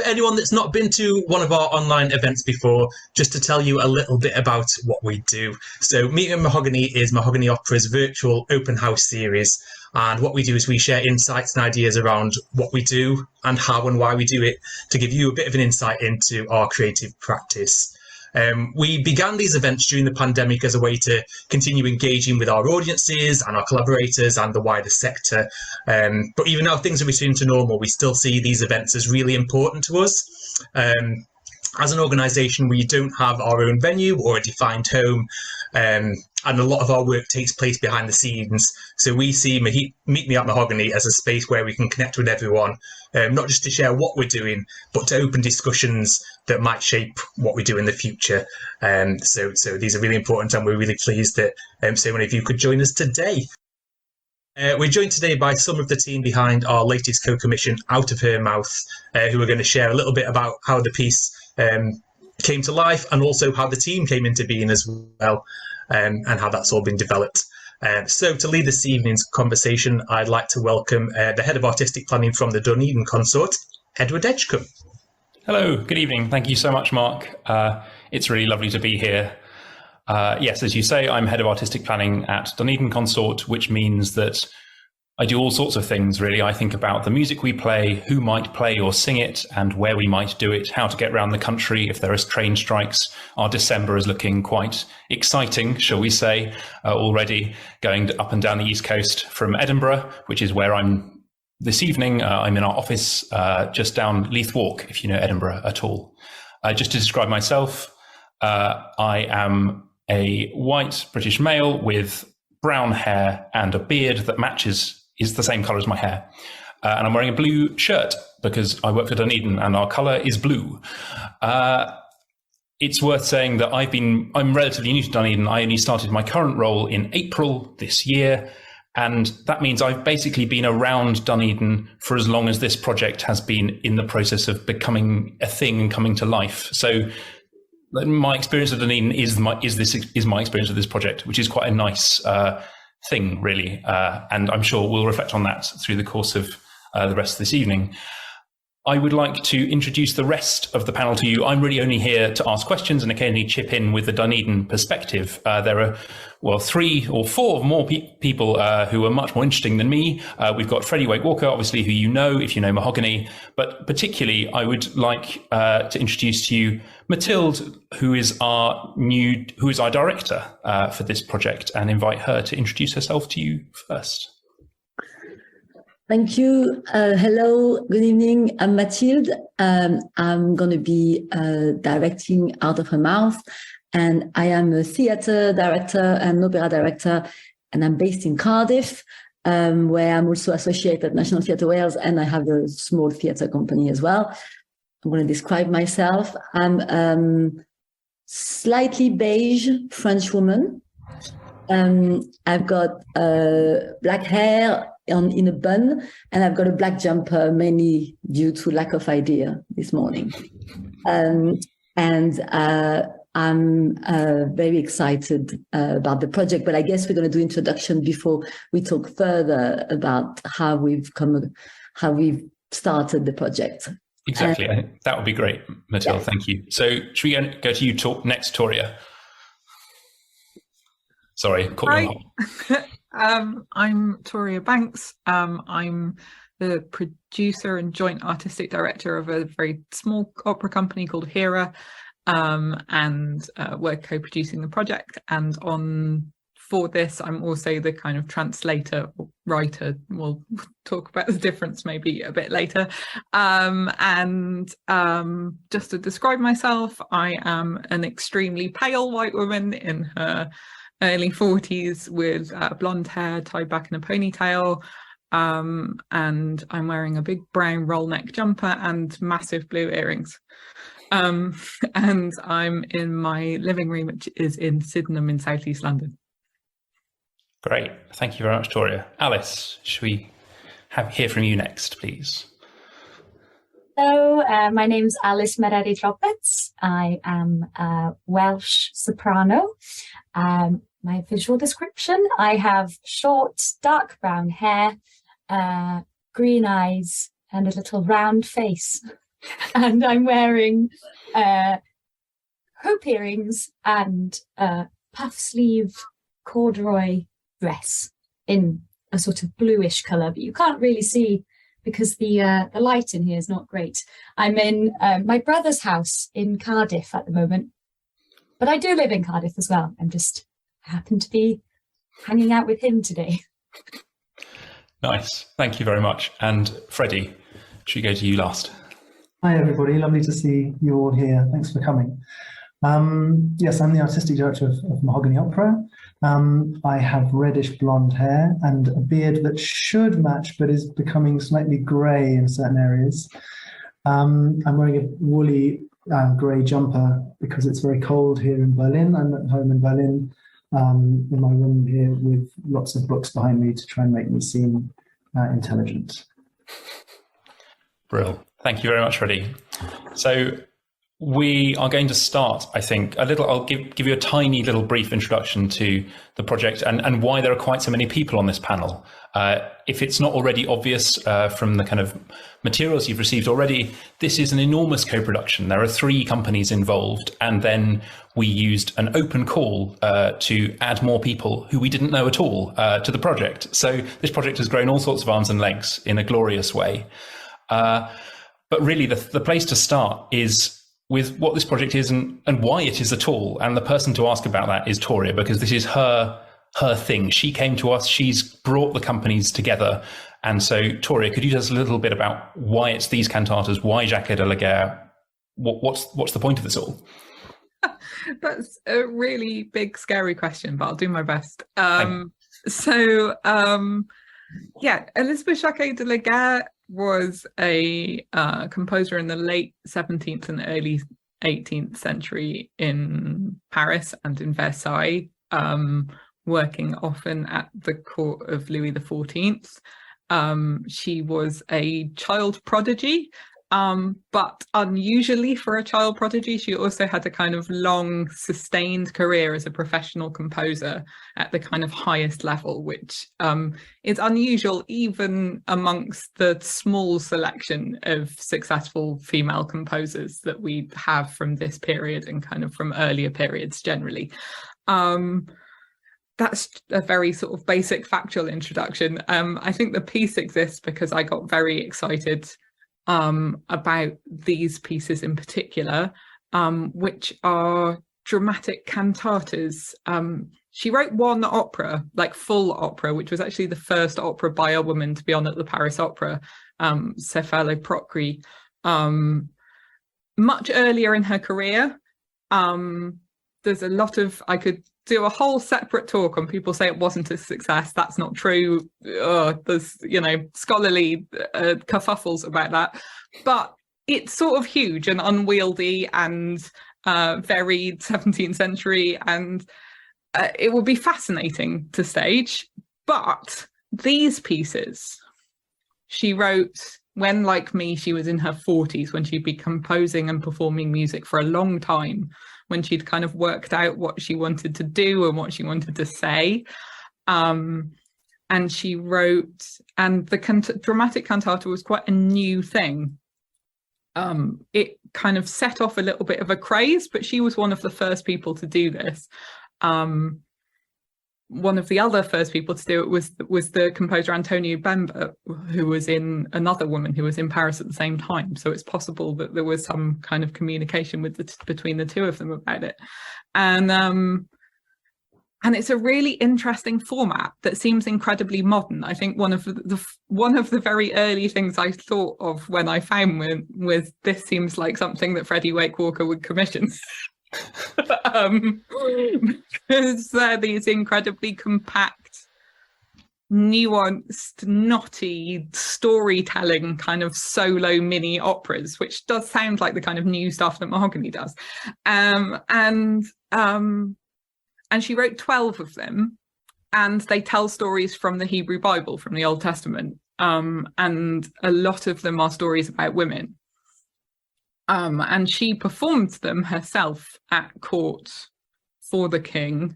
anyone that's not been to one of our online events before, just to tell you a little bit about what we do. So Meeting Mahogany is Mahogany Opera's virtual open house series. And what we do is we share insights and ideas around what we do and how and why we do it to give you a bit of an insight into our creative practice. We began these events during the pandemic as a way to continue engaging with our audiences and our collaborators and the wider sector. But even now things are returning to normal, we still see these events as really important to us. As an organisation, we don't have our own venue or a defined home, and a lot of our work takes place behind the scenes. So we see Meet Me at Mahogany as a space where we can connect with everyone, not just to share what we're doing, but to open discussions that might shape what we do in the future. So these are really important, and we're really pleased that so many of you could join us today. We're joined today by some of the team behind our latest co-commission, Out of Her Mouth, who are going to share a little bit about how the piece came to life and also how the team came into being as well, and how that's all been developed. So to lead this evening's conversation, I'd like to welcome the Head of Artistic Planning from the Dunedin Consort, Edward Edgecombe. Hello, good evening. Thank you so much, Mark. It's really lovely to be here. Yes, as you say, I'm Head of Artistic Planning at Dunedin Consort, which means that I do all sorts of things, really. I think about the music we play, who might play or sing it, and where we might do it, how to get around the country if there are train strikes. Our December is looking quite exciting, shall we say, already, going up and down the East Coast from Edinburgh, which is where I'm this evening. I'm in our office just down Leith Walk, if you know Edinburgh at all. Just to describe myself, I am a white British male with brown hair and a beard that is the same colour as my hair. And I'm wearing a blue shirt because I work for Dunedin and our colour is blue. It's worth saying that I'm relatively new to Dunedin. I only started my current role in April this year. And that means I've basically been around Dunedin for as long as this project has been in the process of becoming a thing and coming to life. So my experience of Dunedin is my experience of this project, which is quite a nice thing, really. And I'm sure we'll reflect on that through the course of the rest of this evening. I would like to introduce the rest of the panel to you. I'm really only here to ask questions and occasionally chip in with the Dunedin perspective. There are, 3 or 4 more people who are much more interesting than me. We've got Freddie Wake-Walker, obviously, who you know if you know Mahogany, but particularly I would like to introduce to you Mathilde, who is our director for this project, and invite her to introduce herself to you first. Thank you. Hello, good evening. I'm Mathilde. I'm going to be directing Out of Her Mouth, and I am a theatre director and opera director, and I'm based in Cardiff, where I'm also associated at National Theatre Wales, and I have a small theatre company as well. I'm going to describe myself. I'm slightly beige French woman. I've got black hair in a bun, and I've got a black jumper, mainly due to lack of idea this morning. And I'm very excited about the project, but I guess we're going to do introduction before we talk further about how we've started the project. Exactly. That would be great, Mathilde. Yeah. Thank you. So should we go to you next, Toria? Sorry, caught you on. I'm Toria Banks. I'm the producer and joint artistic director of a very small opera company called HERA, and we're co-producing the project. And for this, I'm also the kind of translator or writer. We'll talk about the difference maybe a bit later. And just to describe myself, I am an extremely pale white woman in her early 40s with blonde hair tied back in a ponytail, and I'm wearing a big brown roll neck jumper and massive blue earrings, and I'm in my living room, which is in Sydenham in southeast London. Great, thank you very much, Toria. Alys, should we hear from you next, please? Hello, my name's Alys Roberts. I am a Welsh soprano. My visual description, I have short, dark brown hair, green eyes, and a little round face. and I'm wearing hoop earrings and a puff sleeve corduroy dress in a sort of bluish colour, but you can't really see because the light in here is not great. I'm in my brother's house in Cardiff at the moment, but I do live in Cardiff as well. I happen to be hanging out with him today. Nice. Thank you very much. And Freddie, should we go to you last? Hi, everybody. Lovely to see you all here. Thanks for coming. Yes, I'm the artistic director of Mahogany Opera. I have reddish blonde hair and a beard that should match, but is becoming slightly grey in certain areas. I'm wearing a woolly grey jumper because it's very cold here in Berlin. I'm at home in Berlin, in my room here with lots of books behind me to try and make me seem intelligent. Brill. Thank you very much, Freddie. So we are going to start, I think, I'll give you a tiny little brief introduction to the project and why there are quite so many people on this panel. If it's not already obvious from the kind of materials you've received already, this is an enormous co-production. There are 3 companies involved, and then we used an open call to add more people who we didn't know at all to the project. So this project has grown all sorts of arms and legs in a glorious way. But really, the place to start is with what this project is and why it is at all. And the person to ask about that is Toria, because this is her thing. She came to us, she's brought the companies together. And so, Toria, could you tell us a little bit about why it's these cantatas, why Jacques de la Guerre? What's the point of this all? That's a really big, scary question, but I'll do my best. Elizabeth Jacques de la Guerre was a composer in the late 17th and early 18th century in Paris and in Versailles, working often at the court of Louis XIV. She was a child prodigy, but unusually for a child prodigy, she also had a kind of long, sustained career as a professional composer at the kind of highest level, which is unusual even amongst the small selection of successful female composers that we have from this period and kind of from earlier periods generally. That's a very sort of basic factual introduction. I think the piece exists because I got very excited about these pieces in particular, which are dramatic cantatas. She wrote one opera, like full opera, which was actually the first opera by a woman to be on at the Paris Opera, Céphale Procri, much earlier in her career. There's a lot of, I could do a whole separate talk on people say it wasn't a success. That's not true. There's, scholarly kerfuffles about that. But it's sort of huge and unwieldy and very 17th century. And it would be fascinating to stage. But these pieces she wrote when, like me, she was in her 40s, when she'd be composing and performing music for a long time, when she'd kind of worked out what she wanted to do and what she wanted to say. And she wrote, and the dramatic cantata was quite a new thing. It kind of set off a little bit of a craze, but she was one of the first people to do this. One of the other first people to do it was the composer Antonio Bemba, who was another woman who was in Paris at the same time. So it's possible that there was some kind of communication between the two of them about it. And it's a really interesting format that seems incredibly modern. I think one of the very early things I thought of when I found was this seems like something that Freddie Wake Walker would commission. Because they're these incredibly compact, nuanced, knotty storytelling kind of solo mini operas, which does sound like the kind of new stuff that Mahogany does. And she wrote 12 of them, and they tell stories from the Hebrew Bible, from the Old Testament, and a lot of them are stories about women. And she performed them herself at court for the king.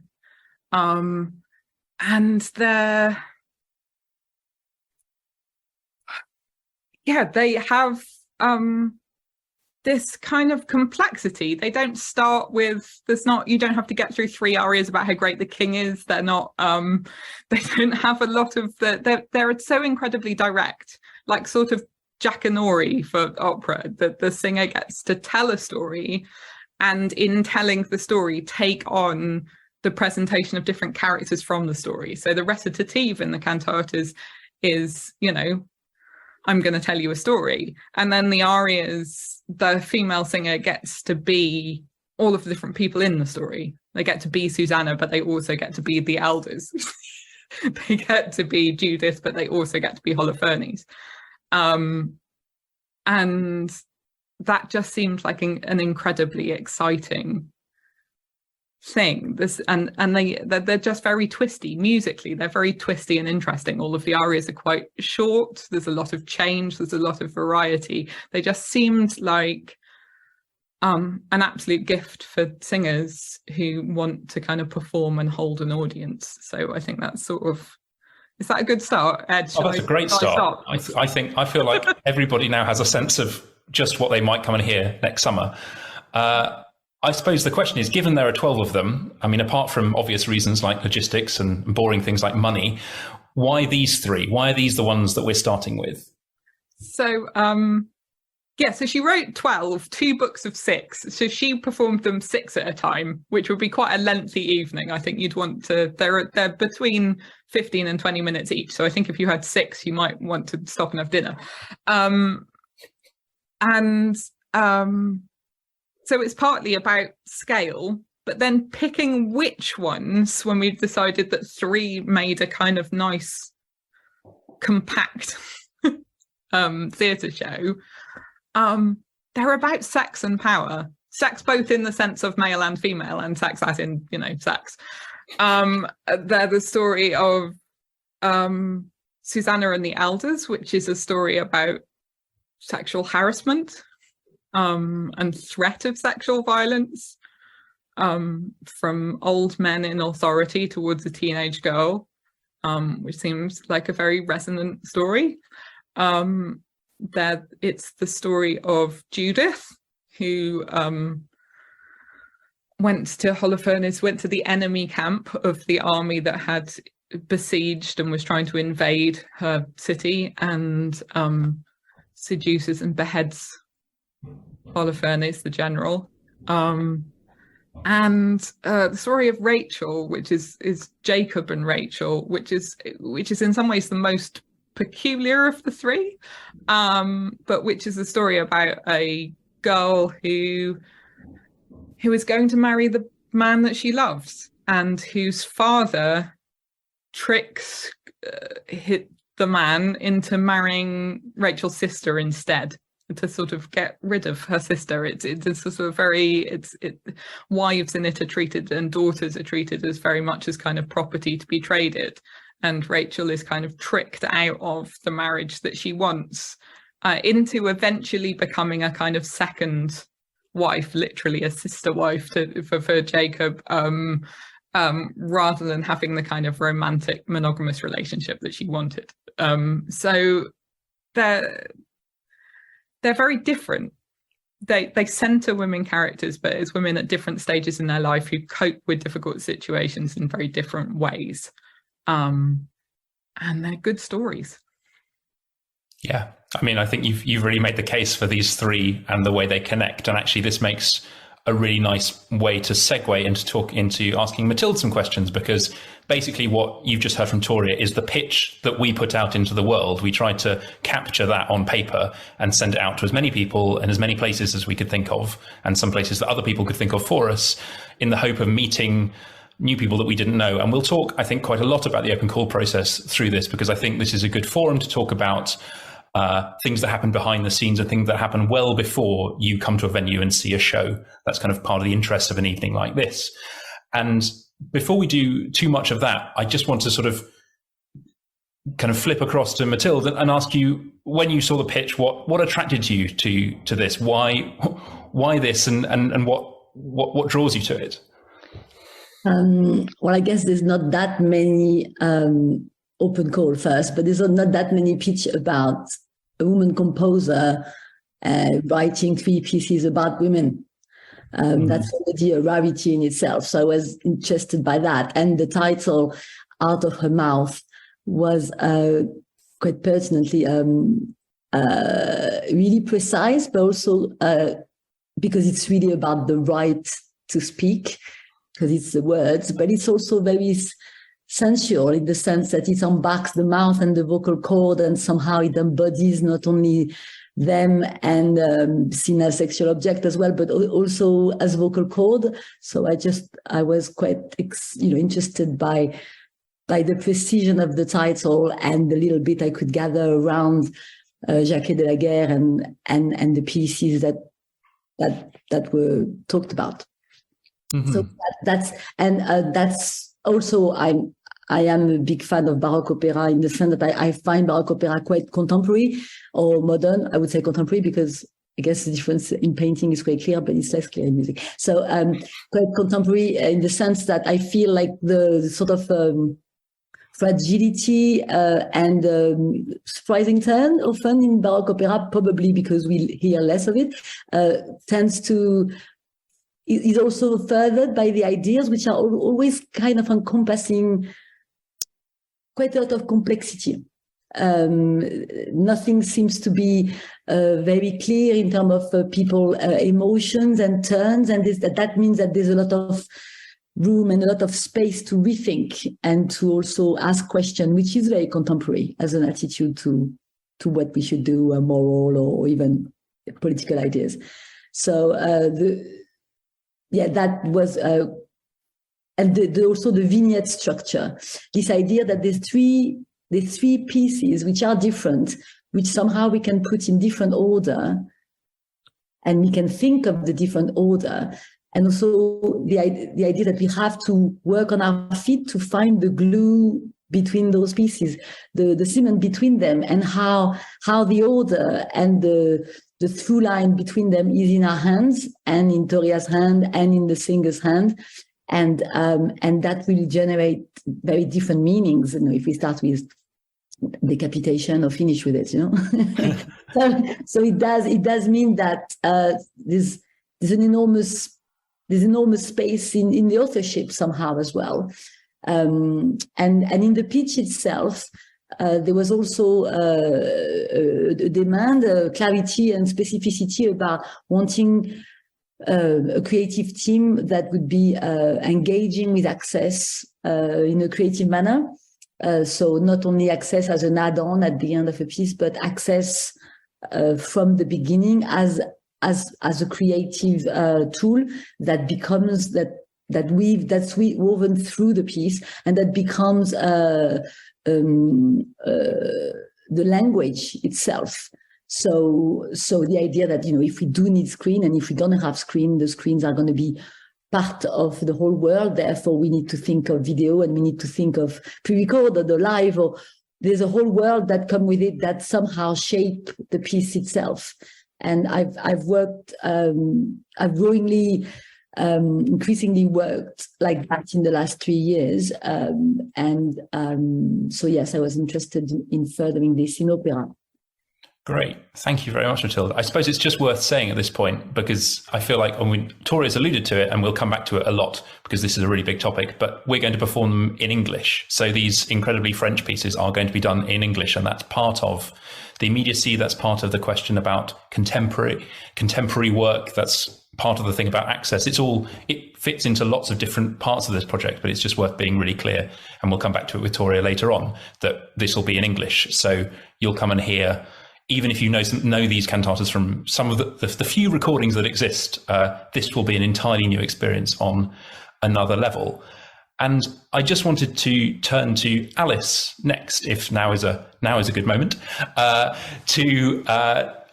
And they have this kind of complexity. They don't start with, you don't have to get through 3 arias about how great the king is. They're not, they don't have a lot of they're so incredibly direct, like sort of Jackanory for opera, that the singer gets to tell a story, and in telling the story, take on the presentation of different characters from the story. So the recitative in the cantatas is, I'm going to tell you a story. And then the arias, the female singer gets to be all of the different people in the story. They get to be Susanna, but they also get to be the elders. They get to be Judith, but they also get to be Holofernes. And that just seemed like an incredibly exciting thing. They're just very twisty musically. They're very twisty and interesting. All of the arias are quite short. There's a lot of change. There's a lot of variety. They just seemed like an absolute gift for singers who want to kind of perform and hold an audience. So I think that's sort of, is that a good start, Ed? That's a great start. I feel like everybody now has a sense of just what they might come and hear next summer. I suppose the question is, given there are 12 of them, I mean, apart from obvious reasons like logistics and boring things like money, why these 3? Why are these the ones that we're starting with? So, so she wrote 12, 2 books of 6. So she performed them 6 at a time, which would be quite a lengthy evening. I think you'd want to, they're between 15 and 20 minutes each. So I think if you had 6, you might want to stop and have dinner. So it's partly about scale, but then picking which ones, when we've decided that 3 made a kind of nice, compact theatre show, they're about sex and power. Sex both in the sense of male and female, and sex as in, sex. They're the story of Susanna and the Elders, which is a story about sexual harassment and threat of sexual violence from old men in authority towards a teenage girl, which seems like a very resonant story. It's the story of Judith, who went to Holofernes, went to the enemy camp of the army that had besieged and was trying to invade her city, and seduces and beheads Holofernes, the general. And the story of Rachel, which is Jacob and Rachel, which is in some ways the most peculiar of the 3, but which is a story about a girl who is going to marry the man that she loves, and whose father tricks the man into marrying Rachel's sister instead, to sort of get rid of her sister. It's a sort of wives in it are treated, and daughters are treated as very much as kind of property to be traded. And Rachel is kind of tricked out of the marriage that she wants into eventually becoming a kind of second wife, literally a sister wife for Jacob, rather than having the kind of romantic monogamous relationship that she wanted. So they're very different. They center women characters, but it's women at different stages in their life who cope with difficult situations in very different ways. And they're good stories. Yeah, I mean, I think you've really made the case for these 3 and the way they connect. And actually, this makes a really nice way to segue into asking Mathilde some questions, because basically what you've just heard from Toria is the pitch that we put out into the world. We tried to capture that on paper and send it out to as many people and as many places as we could think of, and some places that other people could think of for us, in the hope of meeting new people that we didn't know. And we'll talk, I think, quite a lot about the open call process through this, because I think this is a good forum to talk about things that happen behind the scenes and things that happen well before you come to a venue and see a show. That's kind of part of the interest of an evening like this. And before we do too much of that, I just want to sort of kind of flip across to Mathilde and ask you, when you saw the pitch, what attracted you to this? Why this, and what draws you to it? Well, I guess there's not that many open call first, but there's not that many pitch about a woman composer writing 3 pieces about women. That's already a rarity in itself. So I was interested by that. And the title, Out of Her Mouth, was quite pertinently really precise, but also because it's really about the right to speak, because it's the words, but it's also very sensual in the sense that it unbacks the mouth and the vocal cord, and somehow it embodies not only them and seen as sexual object as well, but also as vocal cord. So I was quite interested by the precision of the title and the little bit I could gather around Jacquet de la Guerre and the pieces that were talked about. Mm-hmm. So that's also I am a big fan of Baroque opera in the sense that I find Baroque opera quite contemporary or modern. I would say contemporary because I guess the difference in painting is quite clear, but it's less clear in music. So quite contemporary in the sense that I feel like the sort of fragility and surprising turn often in Baroque opera, probably because we hear less of it, is also furthered by the ideas which are always kind of encompassing quite a lot of complexity. Nothing seems to be very clear in terms of people emotions and turns, and that means that there's a lot of room and a lot of space to rethink and to also ask questions, which is very contemporary as an attitude to what we should do, moral or even political ideas. So that was and also the vignette structure, this idea that there's three pieces which are different, which somehow we can put in different order, and we can think of the different order, and also the idea that we have to work on our feet to find the glue between those pieces, the cement between them, and how the order and the through line between them is in our hands and in Toria's hand and in the singer's hand. And that will generate very different meanings. If we start with decapitation or finish with it, so it does mean that there's an enormous space in the authorship somehow as well, and in the pitch itself. There was also a demand, clarity and specificity about wanting a creative team that would be engaging with access in a creative manner. So not only access as an add-on at the end of a piece, but access from the beginning as a creative tool that becomes that's woven through the piece, and that becomes the language itself. So the idea that, if we do need screen, and if we're going to have screen, the screens are going to be part of the whole world. Therefore, we need to think of video, and we need to think of pre-recorded or live, or there's a whole world that come with it that somehow shape the piece itself. And I've worked, I've growingly, increasingly worked like that in the last 3 years. So yes, I was interested in furthering this in opera. Great. Thank you very much, Mathilde. I suppose it's just worth saying at this point, because I feel like Toria's alluded to it, and we'll come back to it a lot because this is a really big topic, but we're going to perform them in English. So these incredibly French pieces are going to be done in English, and that's part of the immediacy. That's part of the question about contemporary work. That's part of the thing about access. It fits into lots of different parts of this project, but it's just worth being really clear. And we'll come back to it with Toria later on, that this will be in English. So you'll come and hear, even if you know these cantatas from some of the few recordings that exist, this will be an entirely new experience on another level. And I just wanted to turn to Alys next, if now is a good moment, to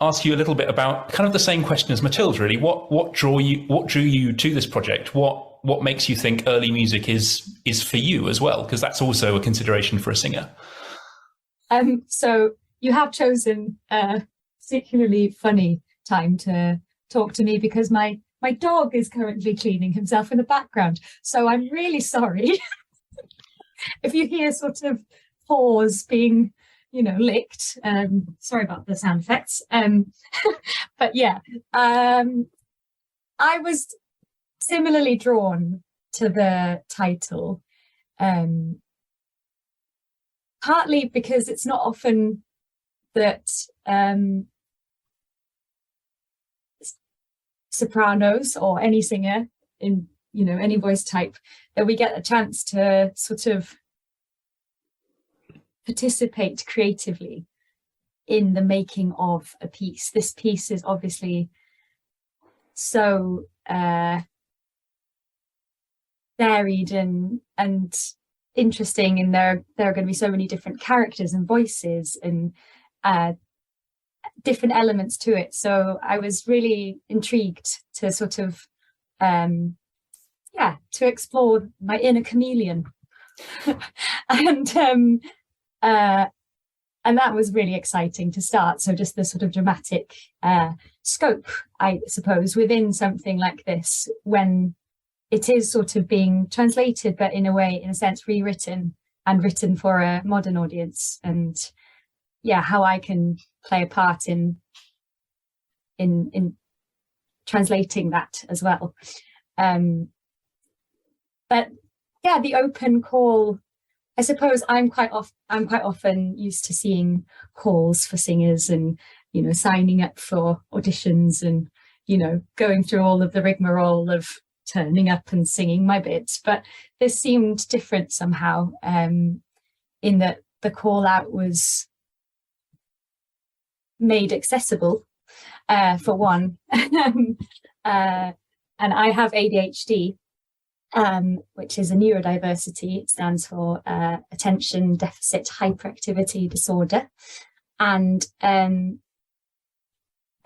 ask you a little bit about kind of the same question as Mathilde, really. What drew you to this project? What makes you think early music is for you as well? Because that's also a consideration for a singer. So you have chosen a particularly funny time to talk to me, because my dog is currently cleaning himself in the background. So I'm really sorry if you hear sort of paws being, licked. Sorry about the sound effects. But yeah, I was similarly drawn to the title, partly because it's not often that sopranos or any singer in any voice type, that we get a chance to sort of participate creatively in the making of a piece. This piece is obviously so varied and interesting, and there are going to be so many different characters and voices and different elements to it. So I was really intrigued to sort of to explore my inner chameleon. and that was really exciting to start. So just the sort of dramatic scope, I suppose, within something like this, when it is sort of being translated, but in a sense, rewritten and written for a modern audience, and how I can play a part in translating that as well. But yeah, the open call, I suppose I'm quite often used to seeing calls for singers and, signing up for auditions and, going through all of the rigmarole of turning up and singing my bits. But this seemed different somehow, in that the call out was made accessible, for one. And I have ADHD, which is a neurodiversity. It stands for attention deficit hyperactivity disorder. And I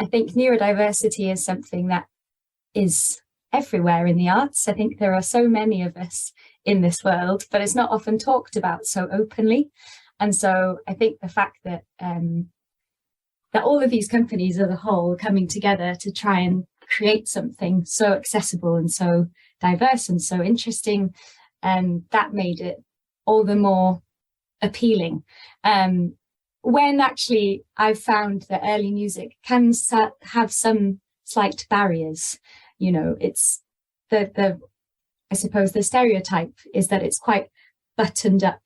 think neurodiversity is something that is everywhere in the arts. I think there are so many of us in this world, but it's not often talked about so openly. And so I think the fact that that all of these companies as a whole are coming together to try and create something so accessible and so diverse and so interesting, that made it all the more appealing. When actually I've found that early music can have some slight barriers. It's I suppose the stereotype is that it's quite buttoned up,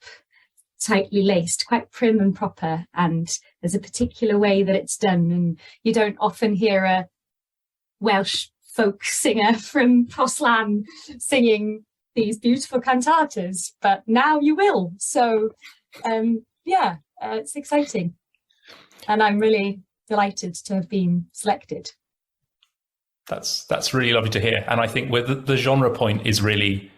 tightly laced, quite prim and proper, and there's a particular way that it's done, and you don't often hear a Welsh folk singer from Proslan singing these beautiful cantatas, but now you will. So it's exciting, and I'm really delighted to have been selected. That's really lovely to hear, and I think with the genre point is really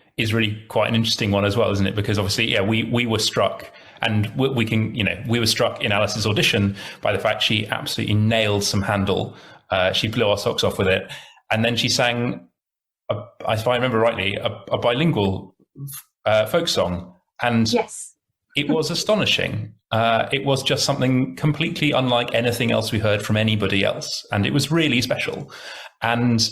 quite an interesting one as well, isn't it? Because obviously, we were struck, and we were struck in Alys's audition by the fact she absolutely nailed some Handel. She blew our socks off with it, and then she sang, if I remember rightly, a bilingual folk song, and yes, it was astonishing. It was just something completely unlike anything else we heard from anybody else, and it was really special. And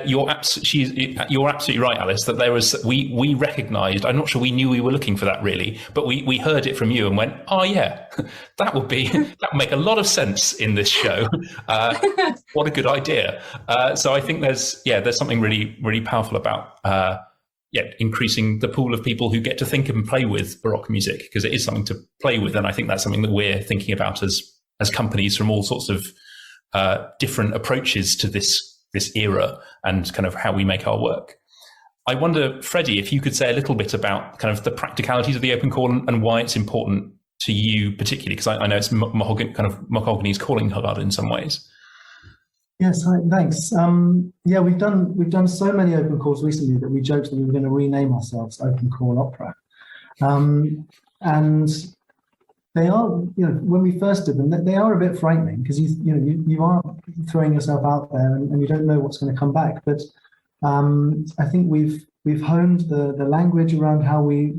you're absolutely right, Alys, that there was, we recognised, I'm not sure we knew we were looking for that really, but we heard it from you and went, oh yeah, that would make a lot of sense in this show. What a good idea. So I think there's something really, really powerful about increasing the pool of people who get to think and play with Baroque music, because it is something to play with. And I think that's something that we're thinking about as companies from all sorts of different approaches to this era and kind of how we make our work. I wonder, Freddie, if you could say a little bit about kind of the practicalities of the open call and why it's important to you particularly, because I know it's Mahogany's calling card in some ways. Yes, thanks. We've done so many open calls recently that we joked that we were going to rename ourselves Open Call Opera, and they are, when we first did them, they are a bit frightening, because you are throwing yourself out there and you don't know what's going to come back. But I think we've honed the language around how we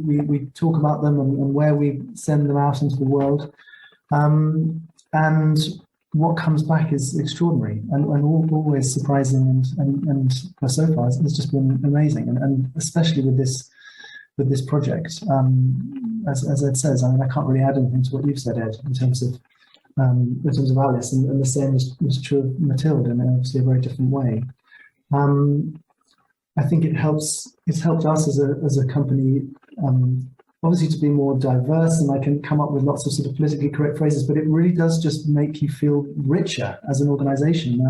talk about them and where we send them out into the world, and what comes back is extraordinary and always surprising, and so far it's just been amazing, and especially with this project. as Ed says, I mean, I can't really add anything to what you've said, Ed, in terms of Alys, and the same is true of Mathilde in obviously a very different way. I think it's helped us as a company, obviously to be more diverse, and I can come up with lots of sort of politically correct phrases, but it really does just make you feel richer as an organization.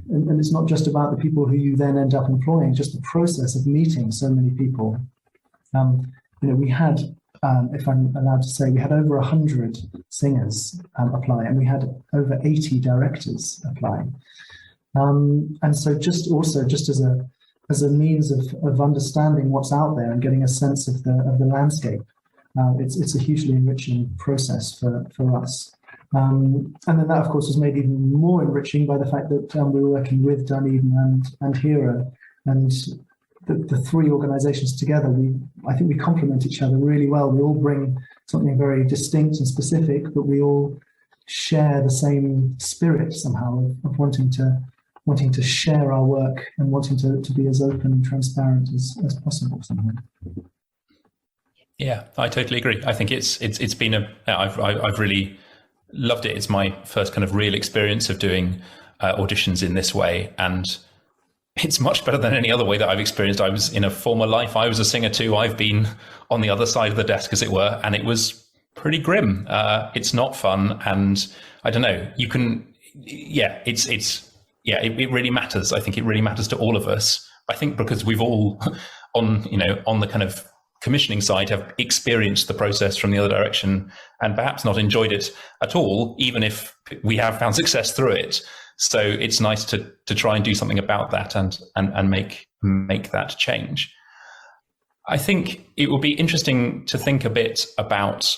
And it's not just about the people who you then end up employing, just the process of meeting so many people. We had, if I'm allowed to say, we had over 100 singers apply, and we had over 80 directors apply. And so just as a means of understanding what's out there and getting a sense of the landscape, it's a hugely enriching process for us. And then that, of course, was made even more enriching by the fact that we were working with Dunedin and HERA, and the three organisations together. I think we complement each other really well. We all bring something very distinct and specific, but we all share the same spirit somehow of wanting to share our work and wanting to be as open and transparent as possible somehow. Yeah, I totally agree. I think it's been I've really loved it. It's my first kind of real experience of doing auditions in this way, and it's much better than any other way that I've experienced. I was in a former life, I was a singer too. I've been on the other side of the desk, as it were, and it was pretty grim. It's not fun, and I don't know. You can, it really matters. I think it really matters to all of us. I think because we've all on the kind of commissioning side have experienced the process from the other direction and perhaps not enjoyed it at all, even if we have found success through it. So it's nice to try and do something about that and make that change. I think it will be interesting to think a bit about,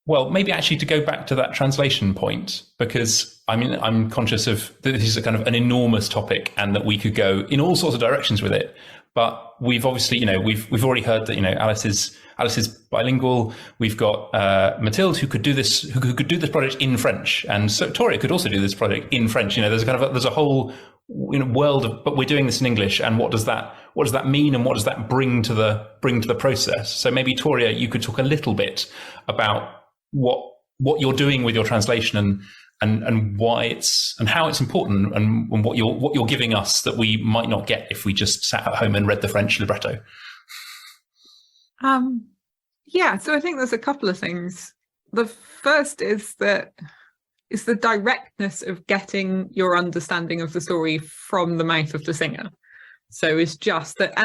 well, maybe actually to go back to that translation point, because I mean, I'm conscious of this is a kind of an enormous topic and that we could go in all sorts of directions with it. But we've obviously, we've already heard that, Alys is bilingual. We've got Mathilde who could do this project in French, and so Toria could also do this project in French. There's a whole world of, but we're doing this in English, and what does that mean, and what does that bring to the process? So maybe Toria, you could talk a little bit about what you're doing with your translation and why it's and how it's important and what you're giving us that we might not get if we just sat at home and read the French libretto. So I think there's a couple of things. The first is that it's the directness of getting your understanding of the story from the mouth of the singer. So it's just that,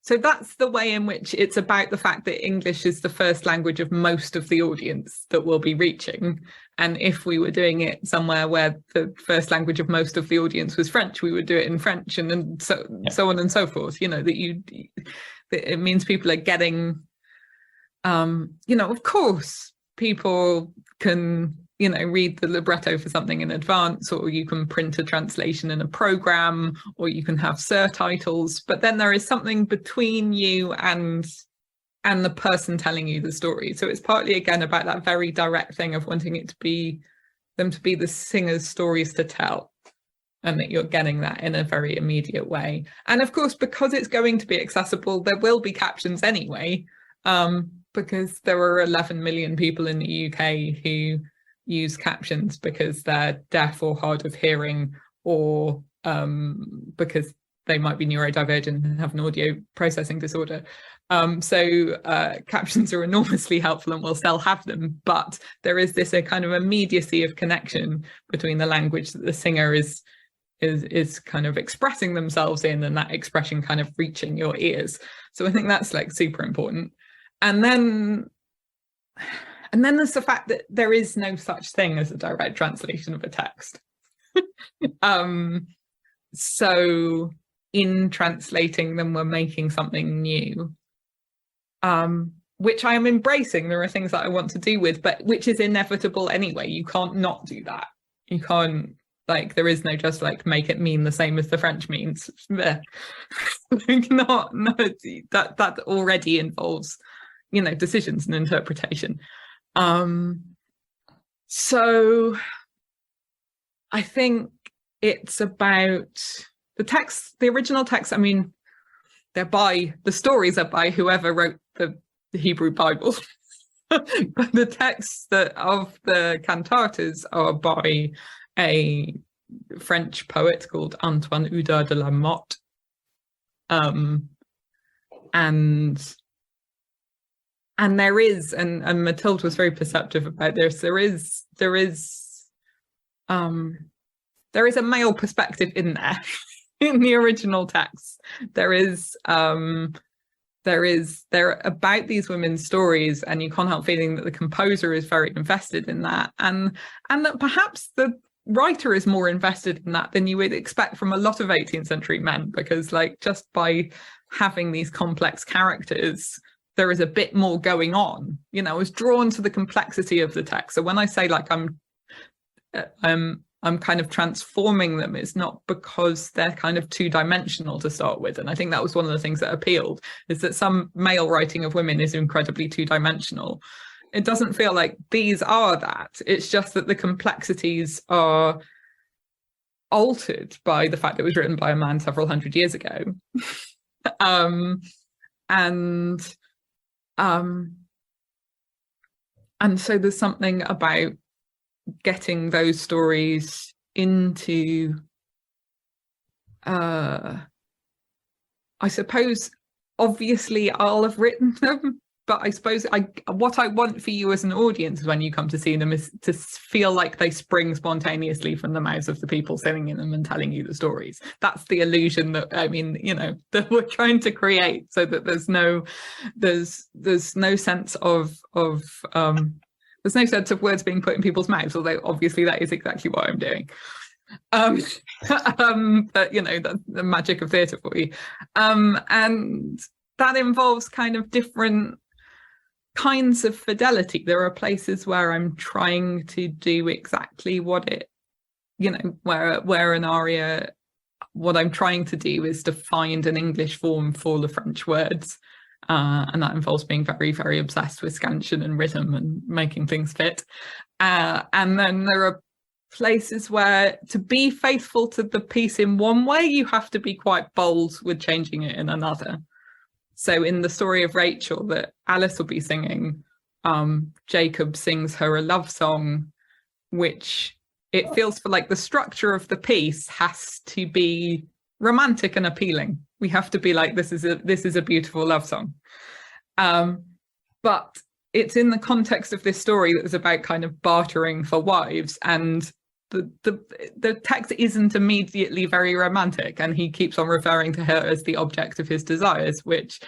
so that's the way in which it's about the fact that English is the first language of most of the audience that we'll be reaching. And if we were doing it somewhere where the first language of most of the audience was French, we would do it in French, and then so on and so forth. That it means people are getting, of course, people can, read the libretto for something in advance, or you can print a translation in a program, or you can have surtitles, but then there is something between you and the person telling you the story. So it's partly, again, about that very direct thing of wanting it to be them to be the singer's stories to tell, and that you're getting that in a very immediate way. And of course, because it's going to be accessible, there will be captions anyway, because there are 11 million people in the UK who use captions because they're deaf or hard of hearing, or because they might be neurodivergent and have an audio processing disorder. So captions are enormously helpful, and we'll still have them, but there is this a kind of immediacy of connection between the language that the singer is kind of expressing themselves in, and that expression kind of reaching your ears. So I think that's like super important. And then there's the fact that there is no such thing as a direct translation of a text. So in translating them, we're making something new, which I am embracing. There are things that I want to do with, but which is inevitable anyway. You can't not do that. You can't, there is no just make it mean the same as the French means. That already involves, decisions and interpretation. So I think it's about the text, the original text. I mean, the stories are by whoever wrote the the Hebrew Bible. But the texts of the cantatas are by a French poet called Antoine Oudard de la Motte. And there is, and Mathilde was very perceptive about this, there is a male perspective in there. In the original text there are about these women's stories, and you can't help feeling that the composer is very invested in that, and that perhaps the writer is more invested in that than you would expect from a lot of 18th century men, because like just by having these complex characters there is a bit more going on. You know, I was drawn to the complexity of the text. So when I say like I'm kind of transforming them, it's not because they're kind of two-dimensional to start with. And I think that was one of the things that appealed, is that some male writing of women is incredibly two-dimensional. It doesn't feel like these are that. It's just that the complexities are altered by the fact that it was written by a man several hundred years ago. And so there's something about getting those stories into, I suppose, obviously I'll have written them, but I suppose what I want for you as an audience when you come to see them is to feel like they spring spontaneously from the mouths of the people sitting in them and telling you the stories. That's the illusion that, I mean, you know, that we're trying to create, so that there's no sense of there's no sense of words being put in people's mouths, although obviously that is exactly what I'm doing. But you know, that's the magic of theatre for you. And that involves kind of different kinds of fidelity. There are places where I'm trying to do exactly what it, you know, where an aria, what I'm trying to do is to find an English form for the French words. And that involves being very, very obsessed with scansion and rhythm and making things fit. And then there are places where, to be faithful to the piece in one way, you have to be quite bold with changing it in another. So in the story of Rachel that Alys will be singing, Jacob sings her a love song, which it feels for like the structure of the piece has to be romantic and appealing. We have to be like, this is a beautiful love song. But it's in the context of this story that was about kind of bartering for wives, and the text isn't immediately very romantic, and he keeps on referring to her as the object of his desires, which,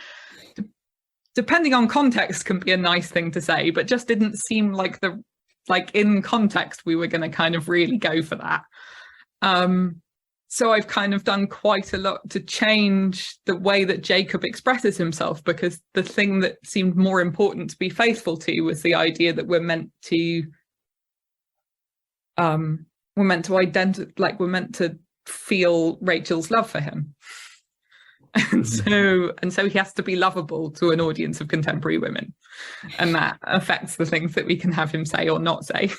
depending on context, can be a nice thing to say, but just didn't seem like in context we were going to kind of really go for that. So I've kind of done quite a lot to change the way that Jacob expresses himself, because the thing that seemed more important to be faithful to was the idea that we're meant to identify, like we're meant to feel Rachel's love for him. And so he has to be lovable to an audience of contemporary women, and that affects the things that we can have him say or not say.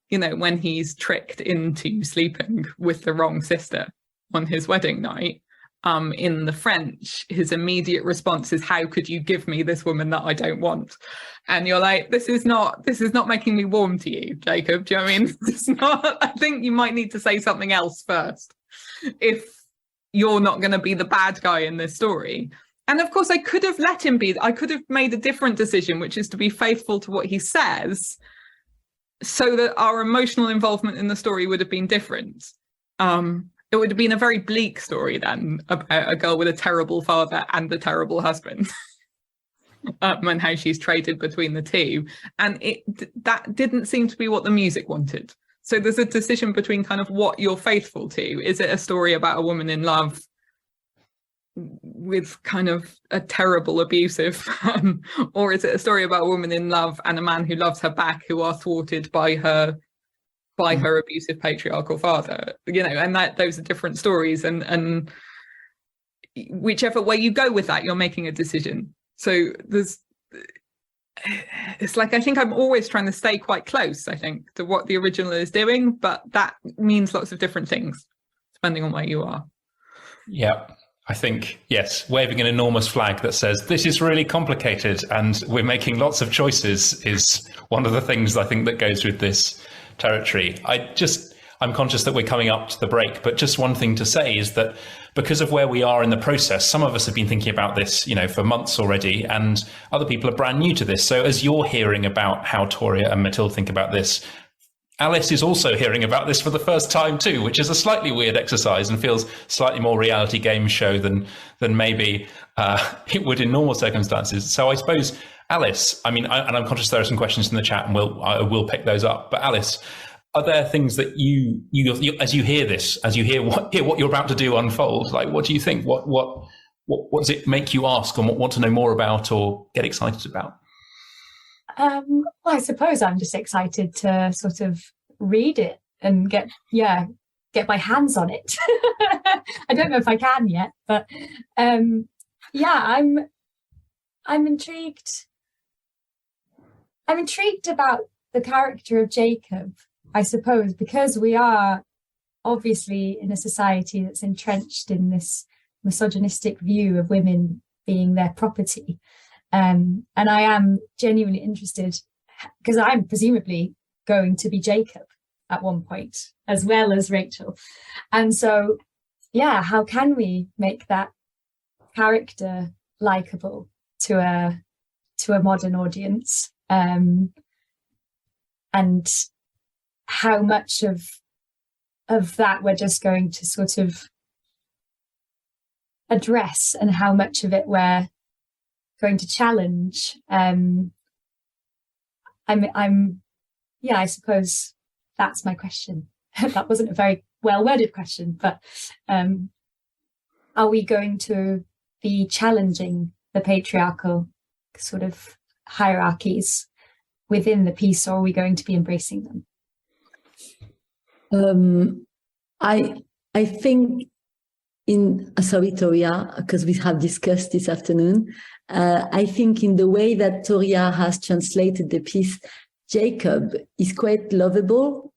You know, when he's tricked into sleeping with the wrong sister on his wedding night, in the French, his immediate response is, "How could you give me this woman that I don't want?" And you're like, this is not making me warm to you, Jacob. Do you know what I mean? It's not. I think you might need to say something else first if you're not going to be the bad guy in this story. And of course, I could have let him be. I could have made a different decision, which is to be faithful to what he says, so that our emotional involvement in the story would have been different. It would have been a very bleak story then, about a girl with a terrible father and a terrible husband, and how she's traded between the two. And that didn't seem to be what the music wanted. So there's a decision between kind of what you're faithful to. Is it a story about a woman in love with kind of a terrible abusive man, or is it a story about a woman in love and a man who loves her back, who are thwarted by her abusive patriarchal father? You know, and those are different stories, and whichever way you go with that, you're making a decision. So it's like, I think I'm always trying to stay quite close, I think, to what the original is doing, but that means lots of different things depending on where you are. Yeah. I think, yes, waving an enormous flag that says this is really complicated and we're making lots of choices is one of the things I think that goes with this territory. I'm conscious that we're coming up to the break, but just one thing to say is that because of where we are in the process, some of us have been thinking about this, for months already, and other people are brand new to this. So as you're hearing about how Toria and Mathilde think about this, Alys is also hearing about this for the first time too, which is a slightly weird exercise and feels slightly more reality game show than maybe it would in normal circumstances. So I suppose, Alys, and I'm conscious there are some questions in the chat, and I will pick those up. But Alys, are there things that you as you hear this, as you hear what you're about to do unfold, like what do you think? What does it make you ask, or want to know more about, or get excited about? Well, I suppose I'm just excited to sort of read it and get my hands on it. I don't know if I can yet, but I'm intrigued. I'm intrigued about the character of Jacob, I suppose, because we are obviously in a society that's entrenched in this misogynistic view of women being their property. And I am genuinely interested because I'm presumably going to be Jacob at one point, as well as Rachel. And so, how can we make that character likable to a modern audience? And how much of that we're just going to sort of address, and how much of it we're going to challenge. I suppose that's my question. That wasn't a very well worded question, but are we going to be challenging the patriarchal sort of hierarchies within the piece, or are we going to be embracing them? I think Toria, because we have discussed this afternoon, I think in the way that Toria has translated the piece, Jacob is quite lovable.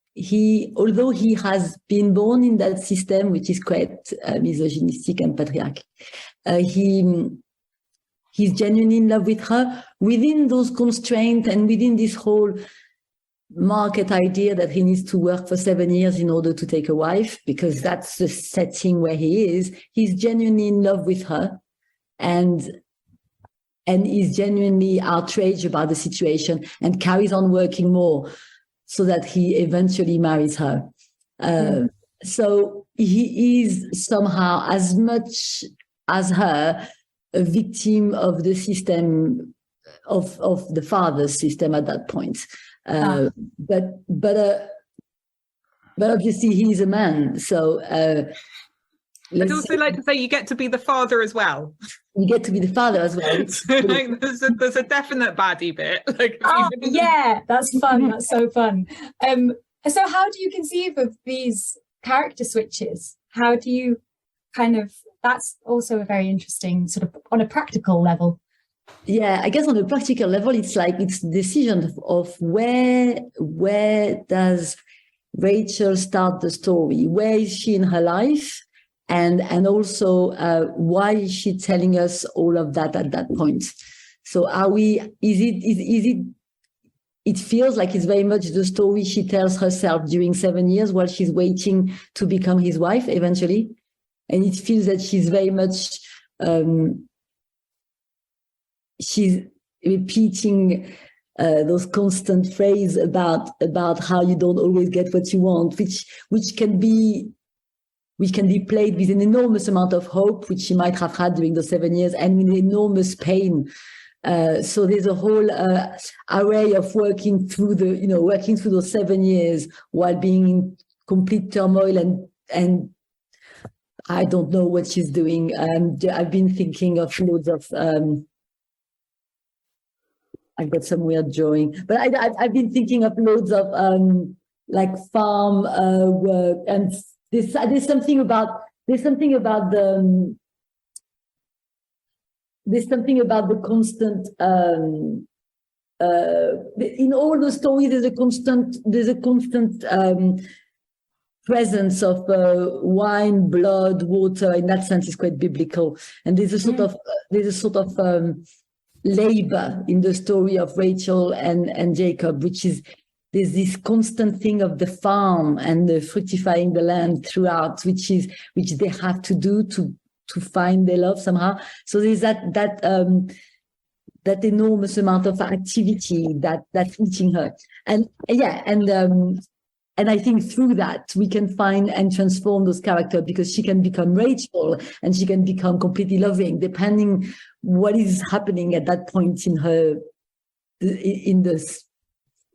Although he has been born in that system, which is quite misogynistic and patriarchal, he's genuinely in love with her within those constraints and within this whole market idea that he needs to work for 7 years in order to take a wife, because that's the setting where he is. He's genuinely in love with her and is genuinely outraged about the situation and carries on working more so that he eventually marries her. So he is somehow, as much as her, a victim of the system, of the father's system at that point. But obviously he's a man, so I'd also like to say you get to be the father as well. You get to be the father as well. There's a definite baddie bit. That's fun. That's so fun. So how do you conceive of these character switches? How do you that's also a very interesting sort of on a practical level. Yeah, I guess on a practical level, it's the decision of where does Rachel start the story? Where is she in her life? And also, why is she telling us all of that at that point? So it feels like it's very much the story she tells herself during 7 years while she's waiting to become his wife eventually. And it feels that she's very much, she's repeating those constant phrases about how you don't always get what you want, which can be played with an enormous amount of hope, which she might have had during those 7 years, and with enormous pain. So there's a whole array of working through those 7 years while being in complete turmoil and I don't know what she's doing. I've been thinking of loads of. I've got some weird drawing, but I've been thinking of loads of farm work, and there's something about the constant. In all the stories, there's a constant presence of wine, blood, water. In that sense, is quite biblical. And there's a sort of labor in the story of Rachel and Jacob, which is there's this constant thing of the farm and the fructifying the land throughout, which they have to do to find their love somehow. So there's that enormous amount of activity that's eating her, and I think through that we can find and transform those characters, because she can become Rachel and she can become completely loving, depending what is happening at that point in her in this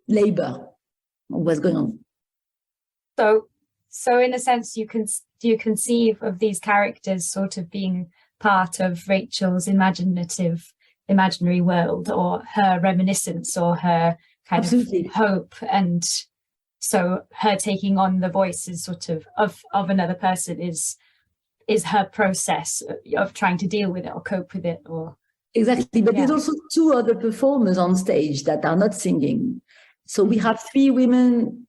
labor, what's going on. So in a sense, do you conceive of these characters sort of being part of Rachel's imaginary world, or her reminiscence, or her kind Absolutely. of hope, and so her taking on the voices sort of another person is her process of trying to deal with it or cope with it, or exactly. But there's also two other performers on stage that are not singing. So we have three women,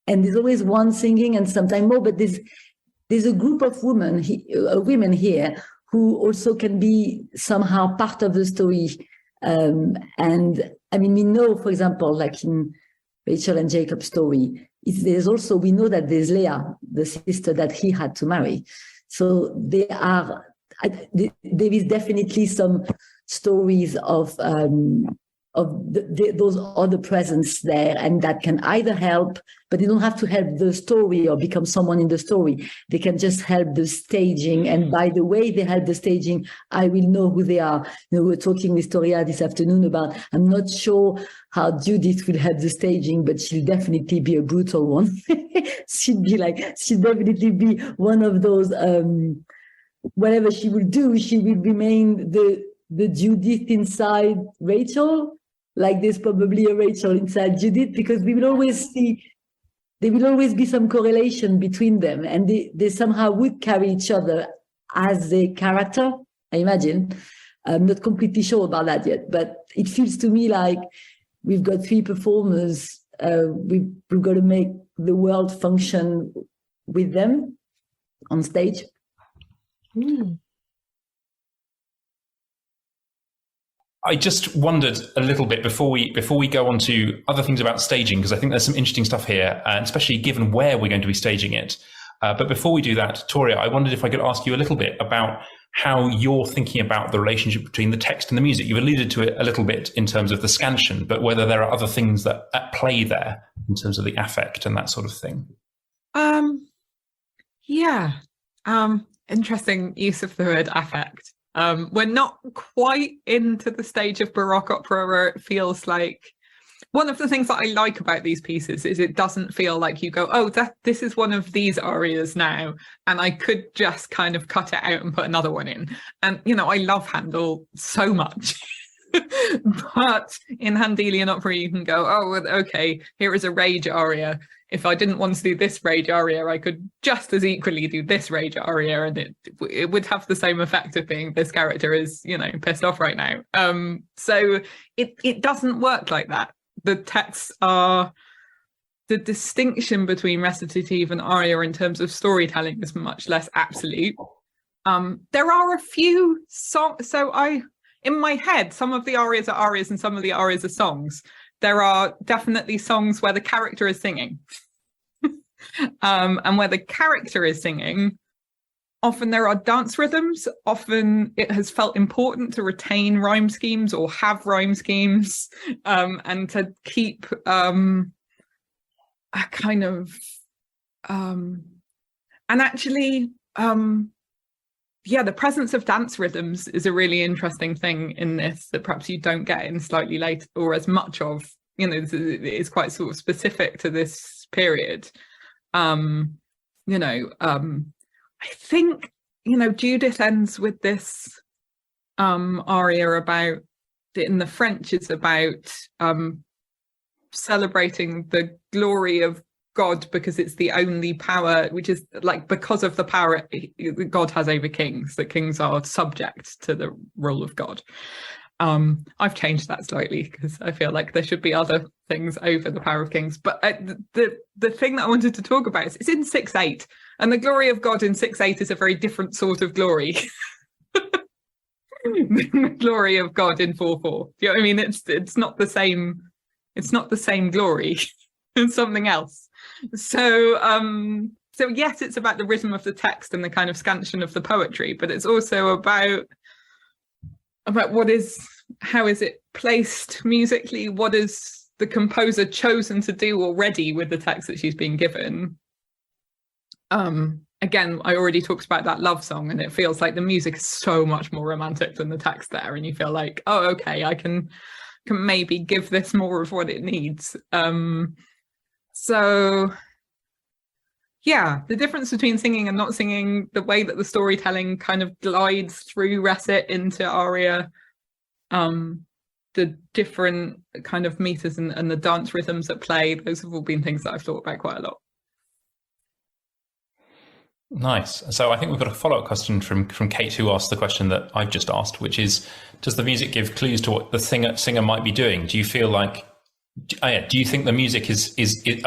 and there's always one singing and sometimes more, but there's a group of women here who also can be somehow part of the story. And I mean, we know, for example, like in Rachel and Jacob's story, we know that there's Leah, the sister that he had to marry. So there is definitely some stories of those other presence there, and that can either help, but they don't have to help the story or become someone in the story. They can just help the staging, and by the way they help the staging, I will know who they are. We were talking with Toria this afternoon about, I'm not sure how Judith will help the staging, but she'll definitely be a brutal one. she'll definitely be one of those, whatever she will do, she will remain the Judith inside Rachel. Like there's probably a Rachel inside Judith, because we will always see, there will always be some correlation between them, and they somehow would carry each other as a character, I imagine. I'm not completely sure about that yet, but it feels to me like we've got three performers. We've got to make the world function with them on stage. Mm. I just wondered a little bit before we go on to other things about staging, because I think there's some interesting stuff here, and especially given where we're going to be staging it. But before we do that, Toria, I wondered if I could ask you a little bit about how you're thinking about the relationship between the text and the music. You've alluded to it a little bit in terms of the scansion, but whether there are other things that at play there in terms of the affect and that sort of thing. Interesting use of the word affect. We're not quite into the stage of Baroque opera where it feels like, one of the things that I like about these pieces is it doesn't feel like you go, oh, this is one of these arias now, and I could just kind of cut it out and put another one in. And, I love Handel so much. But in Handelian opera, you can go, oh, okay, here is a rage aria. If I didn't want to do this rage aria, I could just as equally do this rage aria, and it would have the same effect of being, this character is, pissed off right now. So it doesn't work like that. The texts are, the distinction between recitative and aria in terms of storytelling is much less absolute. There are a few songs, so in my head, some of the arias are arias and some of the arias are songs. There are definitely songs where the character is singing. And where the character is singing, often there are dance rhythms. Often it has felt important to retain rhyme schemes or have rhyme schemes, and to keep a kind of... and actually... the presence of dance rhythms is a really interesting thing in this that perhaps you don't get in slightly later, or as much of, it's quite sort of specific to this period. I think, Judith ends with this aria about, in the French, is about celebrating the glory of God, because it's the only power, which is like, because of the power God has over kings, that kings are subject to the rule of God. I've changed that slightly because I feel like there should be other things over the Power of Kings. But the thing that I wanted to talk about is it's in 6/8, and the glory of God in 6/8 is a very different sort of glory than the glory of God in 4/4. Do you know what I mean? It's not the same. It's not the same glory. It's something else. So yes, it's about the rhythm of the text and the kind of scansion of the poetry, but it's also about how is it placed musically? What is the composer chosen to do already with the text that she's been given? Again, I already talked about that love song, and it feels like the music is so much more romantic than the text there, and you feel like, oh, okay, I can maybe give this more of what it needs. So yeah, the difference between singing and not singing, the way that the storytelling kind of glides through recit into aria, the different kind of meters and the dance rhythms at play, those have all been things that I've thought about quite a lot. Nice. So I think we've got a follow-up question from Kate, who asked the question that I've just asked, which is, does the music give clues to what the singer might be doing? Do you feel like, do you think the music is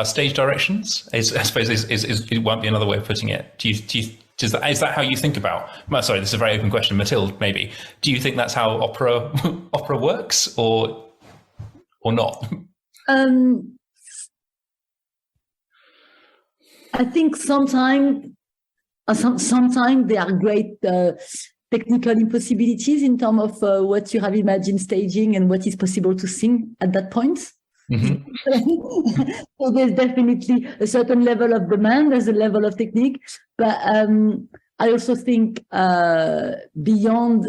stage directions? I suppose it won't be another way of putting it. Is that how you think about? Sorry, this is a very open question. Mathilde, maybe. Do you think that's how opera works, or not? I think sometimes there are great technical impossibilities in terms of what you have imagined staging and what is possible to sing at that point. Mm-hmm. So there's definitely a certain level of demand, there's a level of technique, but I also think beyond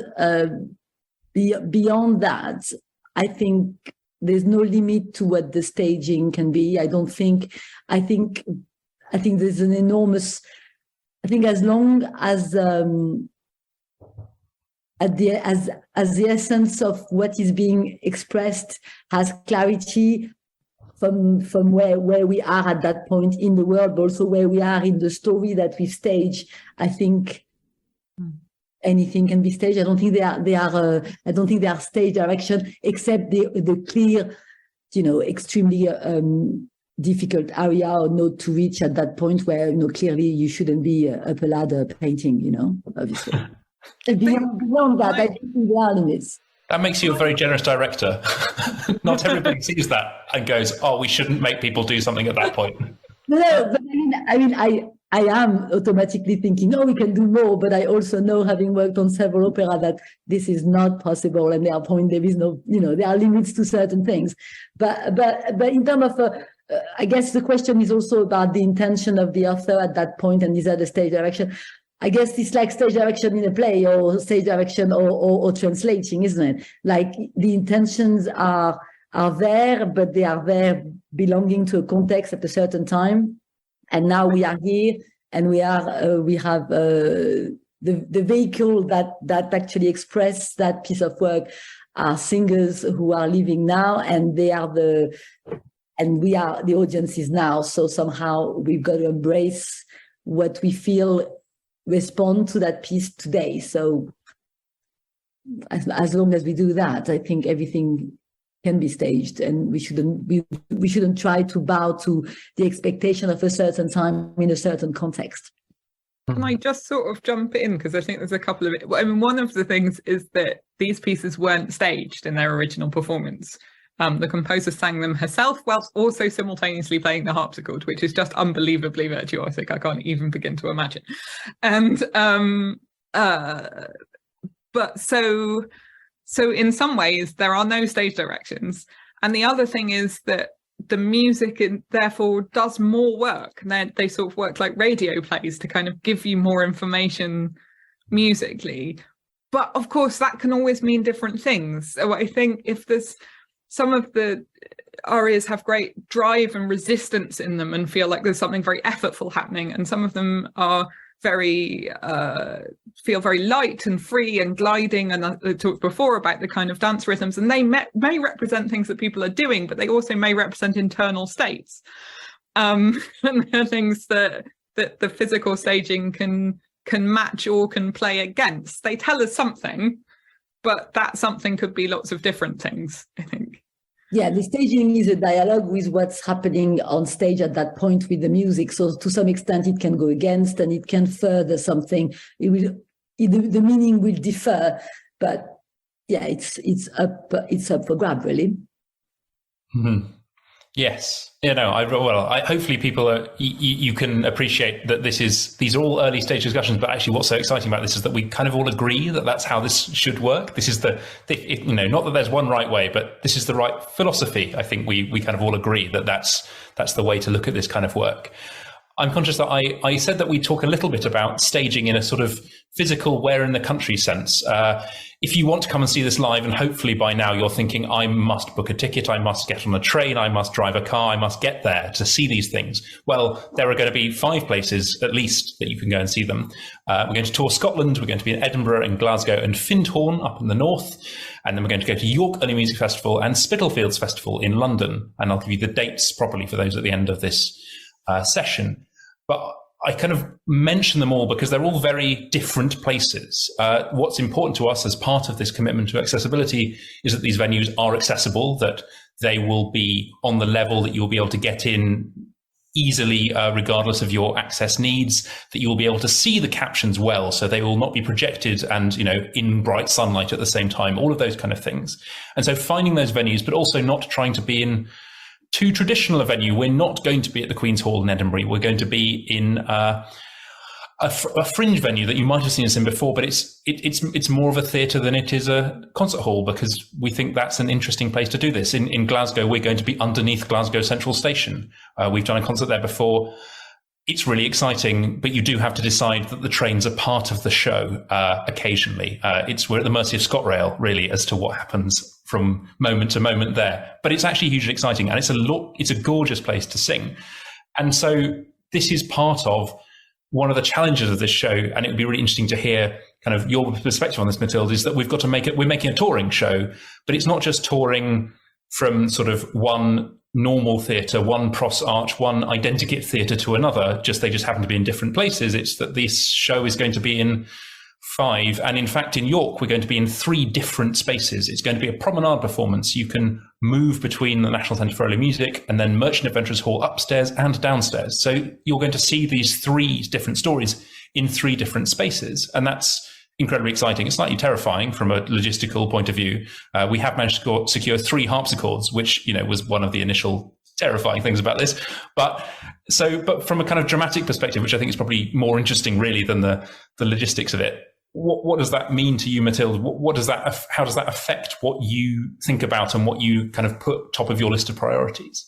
that, I think there's no limit to what the staging can be. I think there's an enormous, I think as long as as the essence of what is being expressed has clarity from where we are at that point in the world, but also where we are in the story that we stage, I think anything can be staged. I don't think I don't think they are stage direction, except the clear, extremely difficult area or note to reach at that point where clearly you shouldn't be up a ladder painting, obviously. Beyond that, I think there are limits. That makes you a very generous director. Not everybody sees that and goes, "Oh, we shouldn't make people do something at that point." No, but I am automatically thinking, "Oh, we can do more." But I also know, having worked on several opera, that this is not possible, and there is no, there are limits to certain things. But in terms of I guess the question is also about the intention of the author at that point, and is that the stage direction? I guess it's like stage direction in a play, or stage direction or translating, isn't it? Like the intentions are there, but they are there belonging to a context at a certain time. And now we are here, and we have the vehicle that actually express that piece of work are singers who are living now, and we are the audiences now. So somehow we've got to embrace what we feel respond to that piece today. So as long as we do that, I think everything can be staged, and we shouldn't try to bow to the expectation of a certain time in a certain context. Can I just sort of jump in, because I think there's a couple of one of the things is that these pieces weren't staged in their original performance. The composer sang them herself whilst also simultaneously playing the harpsichord, which is just unbelievably virtuosic. I can't even begin to imagine. And but so in some ways there are no stage directions. And the other thing is that the music therefore does more work. And they sort of work like radio plays to kind of give you more information musically. But of course that can always mean different things. So I think if there's some of the arias have great drive and resistance in them and feel like there's something very effortful happening, and some of them are very feel very light and free and gliding. And I talked before about the kind of dance rhythms, and they may represent things that people are doing, but they also may represent internal states. And there are things that the physical staging can match or can play against. They tell us something, but that something could be lots of different things, I think. Yeah, the staging is a dialogue with what's happening on stage at that point with the music. So to some extent, it can go against and it can further something. The meaning will differ, but yeah, it's up for grab, really. Mm-hmm. Yes, hopefully people are. You can appreciate that these are all early stage discussions. But actually, what's so exciting about this is that we kind of all agree that that's how this should work. This is not that there's one right way, but this is the right philosophy. I think we kind of all agree that that's the way to look at this kind of work. I'm conscious that I said that we talk a little bit about staging in a sort of physical where in the country sense. If you want to come and see this live, and hopefully by now you're thinking, I must book a ticket, I must get on a train, I must drive a car, I must get there to see these things. Well, there are going to be 5 places at least that you can go and see them. We're going to tour Scotland, we're going to be in Edinburgh and Glasgow and Findhorn up in the north. And then we're going to go to York Early Music Festival and Spitalfields Festival in London. And I'll give you the dates properly for those at the end of this session. But I kind of mention them all because they're all very different places. What's important to us as part of this commitment to accessibility is that these venues are accessible, that they will be on the level that you'll be able to get in easily, regardless of your access needs, that you will be able to see the captions well, so they will not be projected and, in bright sunlight at the same time, all of those kind of things. And so finding those venues, but also not trying to be in too traditional a venue. We're not going to be at the Queen's Hall in Edinburgh. We're going to be in a fringe venue that you might have seen us in before, but it's more of a theatre than it is a concert hall, because we think that's an interesting place to do this. In Glasgow, we're going to be underneath Glasgow Central Station. We've done a concert there before. It's really exciting, but you do have to decide that the trains are part of the show occasionally. We're at the mercy of ScotRail, really, as to what happens from moment to moment there. But it's actually hugely exciting, and it's a gorgeous place to sing. And so this is part of one of the challenges of this show, and it would be really interesting to hear kind of your perspective on this, Mathilde, is that we're making a touring show, but it's not just touring from sort of one normal theatre, one pros arch, one identikit theatre to another, they just happen to be in different places. It's that this show is going to be in 5, and in fact in York we're going to be in 3 different spaces. It's going to be a promenade performance. You can move between the National Centre for Early Music and then Merchant Adventurers Hall upstairs and downstairs. So you're going to see these 3 different stories in 3 different spaces, and that's incredibly exciting. It's slightly terrifying from a logistical point of view. We have managed to secure 3 harpsichords, which was one of the initial terrifying things about this. But from a kind of dramatic perspective, which I think is probably more interesting really than the logistics of it, what does that mean to you, Mathilde? How does that affect what you think about and what you kind of put top of your list of priorities?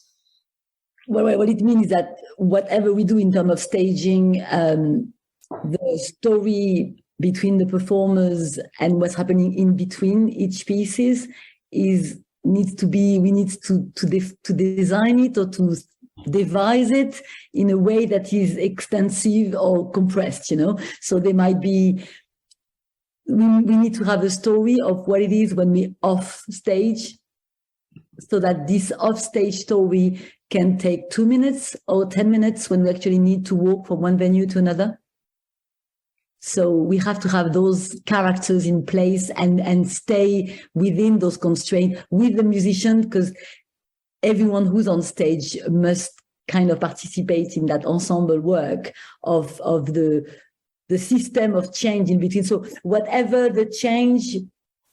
Well, what it means is that whatever we do in terms of staging, the story between the performers and what's happening in between each pieces we need to design it or to devise it in a way that is extensive or compressed, So there might be, we need to have a story of what it is when we off stage, so that this off stage story can take 2 minutes or 10 minutes when we actually need to walk from one venue to another. So we have to have those characters in place and stay within those constraints with the musician, because everyone who's on stage must kind of participate in that ensemble work of the system of change in between. So whatever the change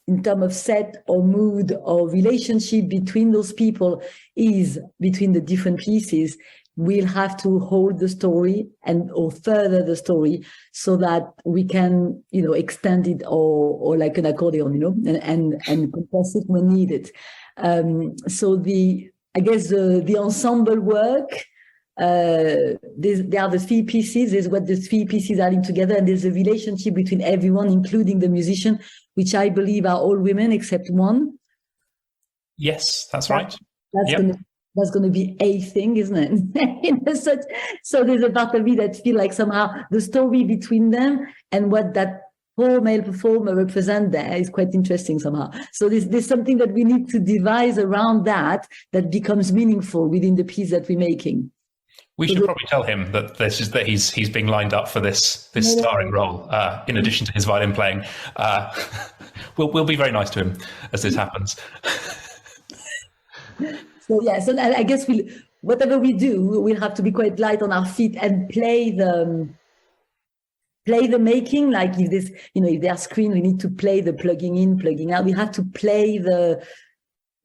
in terms of set or mood or relationship between those people is between the different pieces, we'll have to hold the story or further the story so that we can, extend it or like an accordion, and compress it when needed. So the ensemble work, there are the 3 pieces. There's what the 3 pieces are in together, and there's a relationship between everyone, including the musician, which I believe are all women except one. Yes, that's right. That's going to be a thing, isn't it? So there's a part of me that feel like somehow the story between them and what that whole male performer represent there is quite interesting somehow. So there's something that we need to devise around that becomes meaningful within the piece that we're making. We should probably tell him that he's being lined up for this starring role, in addition to his violin playing. We'll be very nice to him as this happens. So I guess whatever we do, we'll have to be quite light on our feet and play the making. Like if there's screen, we need to play the plugging in, plugging out. We have to play the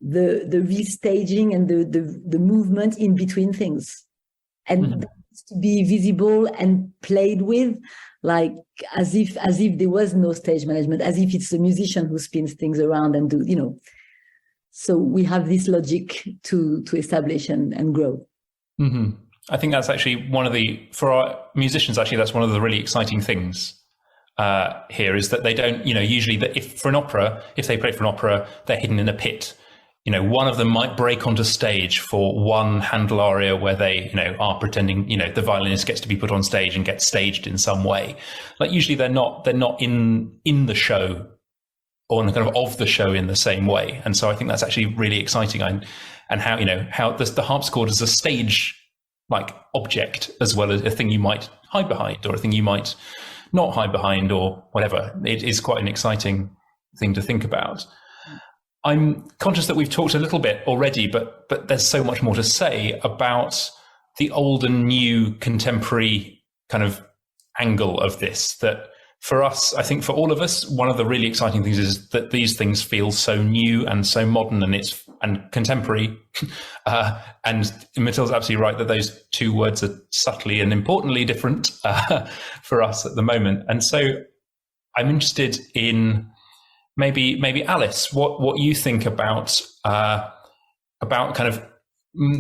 restaging and the movement in between things. And that needs to be visible and played with, like as if there was no stage management, as if it's the musician who spins things around and do. So we have this logic to establish and grow. Mm-hmm. I think that's actually for our musicians, actually, that's one of the really exciting things here, is that they don't, usually if they play for an opera, they're hidden in a pit. One of them might break onto stage for one Handel aria where they, are pretending, the violinist gets to be put on stage and gets staged in some way. Like usually they're not in the show or kind of the show in the same way. And so I think that's actually really exciting. And how the harpsichord is a stage like object as well as a thing you might hide behind or a thing you might not hide behind or whatever. It is quite an exciting thing to think about. I'm conscious that we've talked a little bit already, but there's so much more to say about the old and new contemporary kind of angle of this, that for us, I think for all of us, one of the really exciting things is that these things feel so new and so modern and contemporary. And Mathilde's absolutely right that those two words are subtly and importantly different for us at the moment. And so I'm interested in maybe Alys, what you think about kind of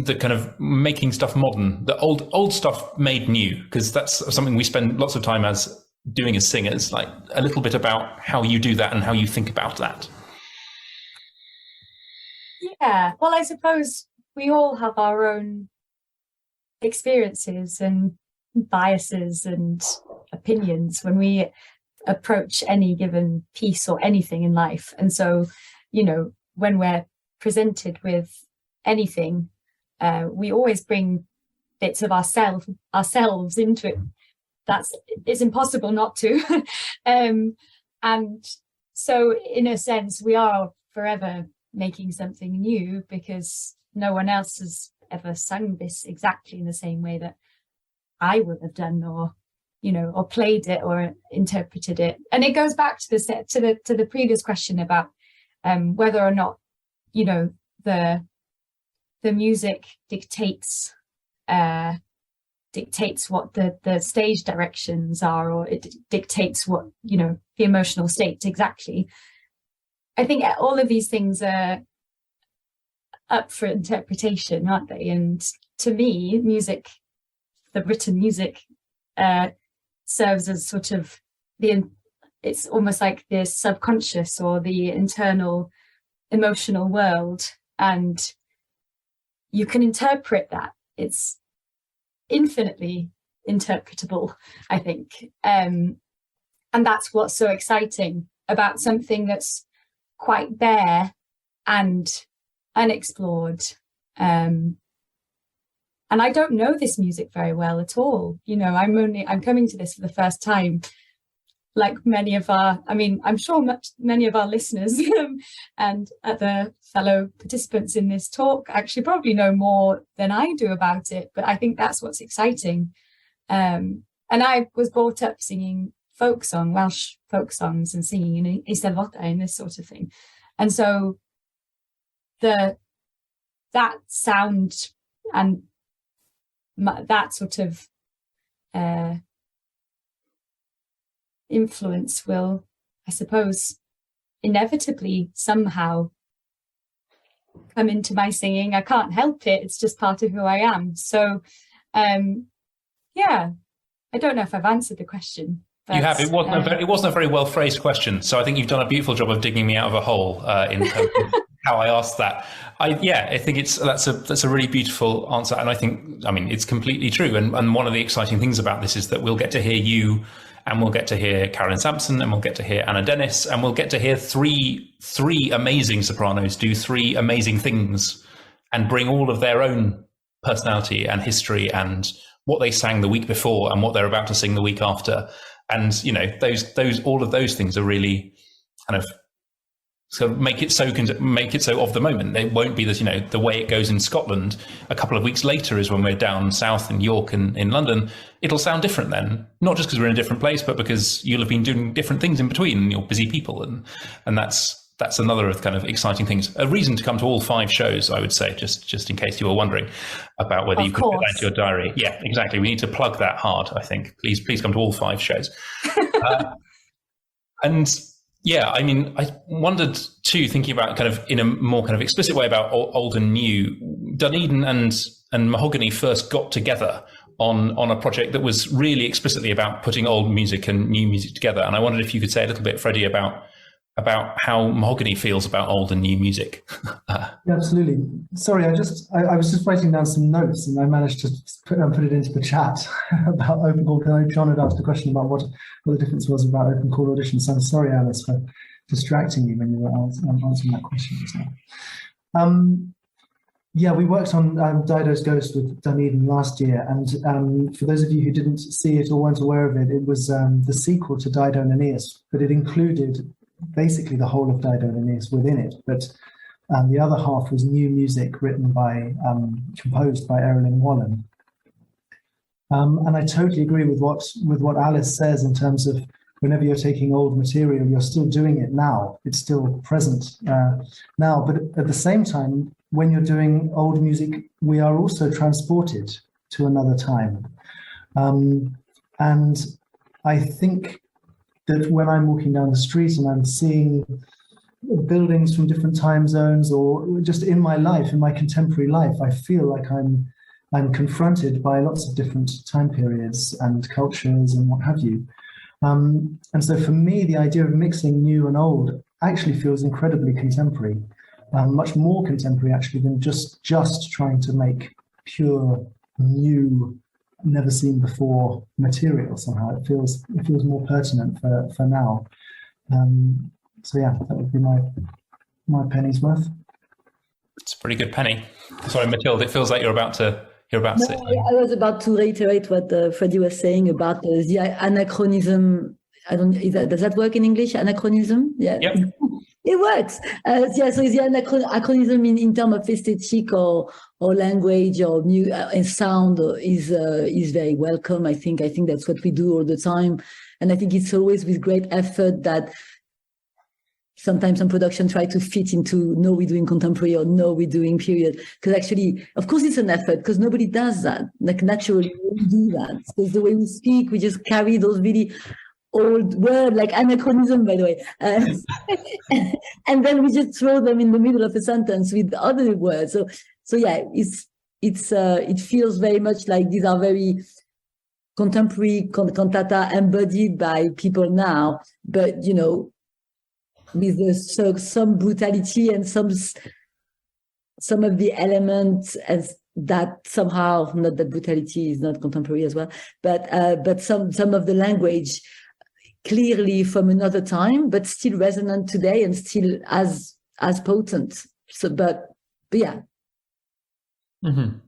the kind of making stuff modern, the old stuff made new, because that's something we spend lots of time doing as singers. Like a little bit about how you do that and how you think about that. Yeah, well, I suppose we all have our own experiences and biases and opinions when we approach any given piece or anything in life. And so, when we're presented with anything, we always bring bits of ourselves into it. It's impossible not to. And so in a sense, we are forever making something new because no one else has ever sung this exactly in the same way that I would have done, or played it or interpreted it. And it goes back to the previous question about whether or not, the music dictates what the stage directions are, or it dictates what, the emotional state exactly. I think all of these things are up for interpretation, aren't they? And to me, music, the written music, serves as sort of it's almost like the subconscious or the internal emotional world, and you can interpret that. It's infinitely interpretable, I think. And that's what's so exciting about something that's quite bare and unexplored. And I don't know this music very well at all. I'm coming to this for the first time. Like I'm sure many of our listeners and other fellow participants in this talk actually probably know more than I do about it. But I think that's what's exciting. And I was brought up singing Welsh folk songs, and singing in Eisteddfodau and this sort of thing. And so that sound and that sort of influence will, I suppose, inevitably somehow come into my singing. I can't help it. It's just part of who I am. So, I don't know if I've answered the question. But, you have. It wasn't a very well phrased question. So I think you've done a beautiful job of digging me out of a hole in terms of how I asked that. I think that's a really beautiful answer, and I think it's completely true. And one of the exciting things about this is that we'll get to hear you, and we'll get to hear Carolyn Sampson, and we'll get to hear Anna Dennis, and we'll get to hear three amazing sopranos do three amazing things and bring all of their own personality and history and what they sang the week before and what they're about to sing the week after. And, those all of those things are really kind of make it so of the moment. It won't be that, the way it goes in Scotland a couple of weeks later is when we're down south in York and in London. It'll sound different then, not just because we're in a different place, but because you'll have been doing different things in between and you're busy people. And that's another of the kind of exciting things. A reason to come to all 5 shows, I would say, just in case you were wondering about whether you could put that into your diary. Yeah, exactly. We need to plug that hard, I think. Please come to all 5 shows. And yeah, I mean, I wondered too, thinking about kind of in a more kind of explicit way about old and new. Dunedin and Mahogany first got together on a project that was really explicitly about putting old music and new music together. And I wondered if you could say a little bit, Freddie, about how Mahogany feels about old and new music. Yeah, absolutely. Sorry, I was just writing down some notes and I managed to put it into the chat about open call. John had asked a question about what the difference was about open call auditions. So I'm sorry, Alys, for distracting you when you were answering that question as well. Yeah, we worked on Dido's Ghost with Dunedin last year, and for those of you who didn't see it or weren't aware of it, it was the sequel to Dido and Aeneas, but it included basically the whole of Dido and Aeneas within it, but the other half was new music composed by Erilyn Wallen. And I totally agree with what Alys says in terms of whenever you're taking old material, you're still doing it now. It's still present now, but at the same time, when you're doing old music, we are also transported to another time. And I think that when I'm walking down the street and I'm seeing buildings from different time zones, or just in my life, in my contemporary life, I feel like I'm confronted by lots of different time periods and cultures and what have you. And so for me, the idea of mixing new and old actually feels incredibly contemporary, much more contemporary actually than just trying to make pure new, never seen before material. Somehow it feels more pertinent for now. So yeah, that would be my penny's worth. It's a pretty good penny. Sorry, Mathilde, it feels like you're about to say. I was about to reiterate what Freddie was saying about the anachronism. Does that work in English? Anachronism? Yeah. Yep. It works. So the anachronism in terms of aesthetic or language or new and sound is very welcome. I think that's what we do all the time, and I think it's always with great effort that sometimes some production try to fit into no, we're doing contemporary or no, we're doing period. Because actually, of course, it's an effort because nobody does that. Like naturally, we do that because the way we speak, we just carry those really old word like anachronism, by the way, and then we just throw them in the middle of a sentence with other words. So yeah, it feels very much like these are very contemporary cantata embodied by people now, but with some brutality and some of the elements as that somehow, not that brutality is not contemporary as well, but some of the language clearly from another time, but still resonant today and still as potent. So, but yeah. Mm-hmm.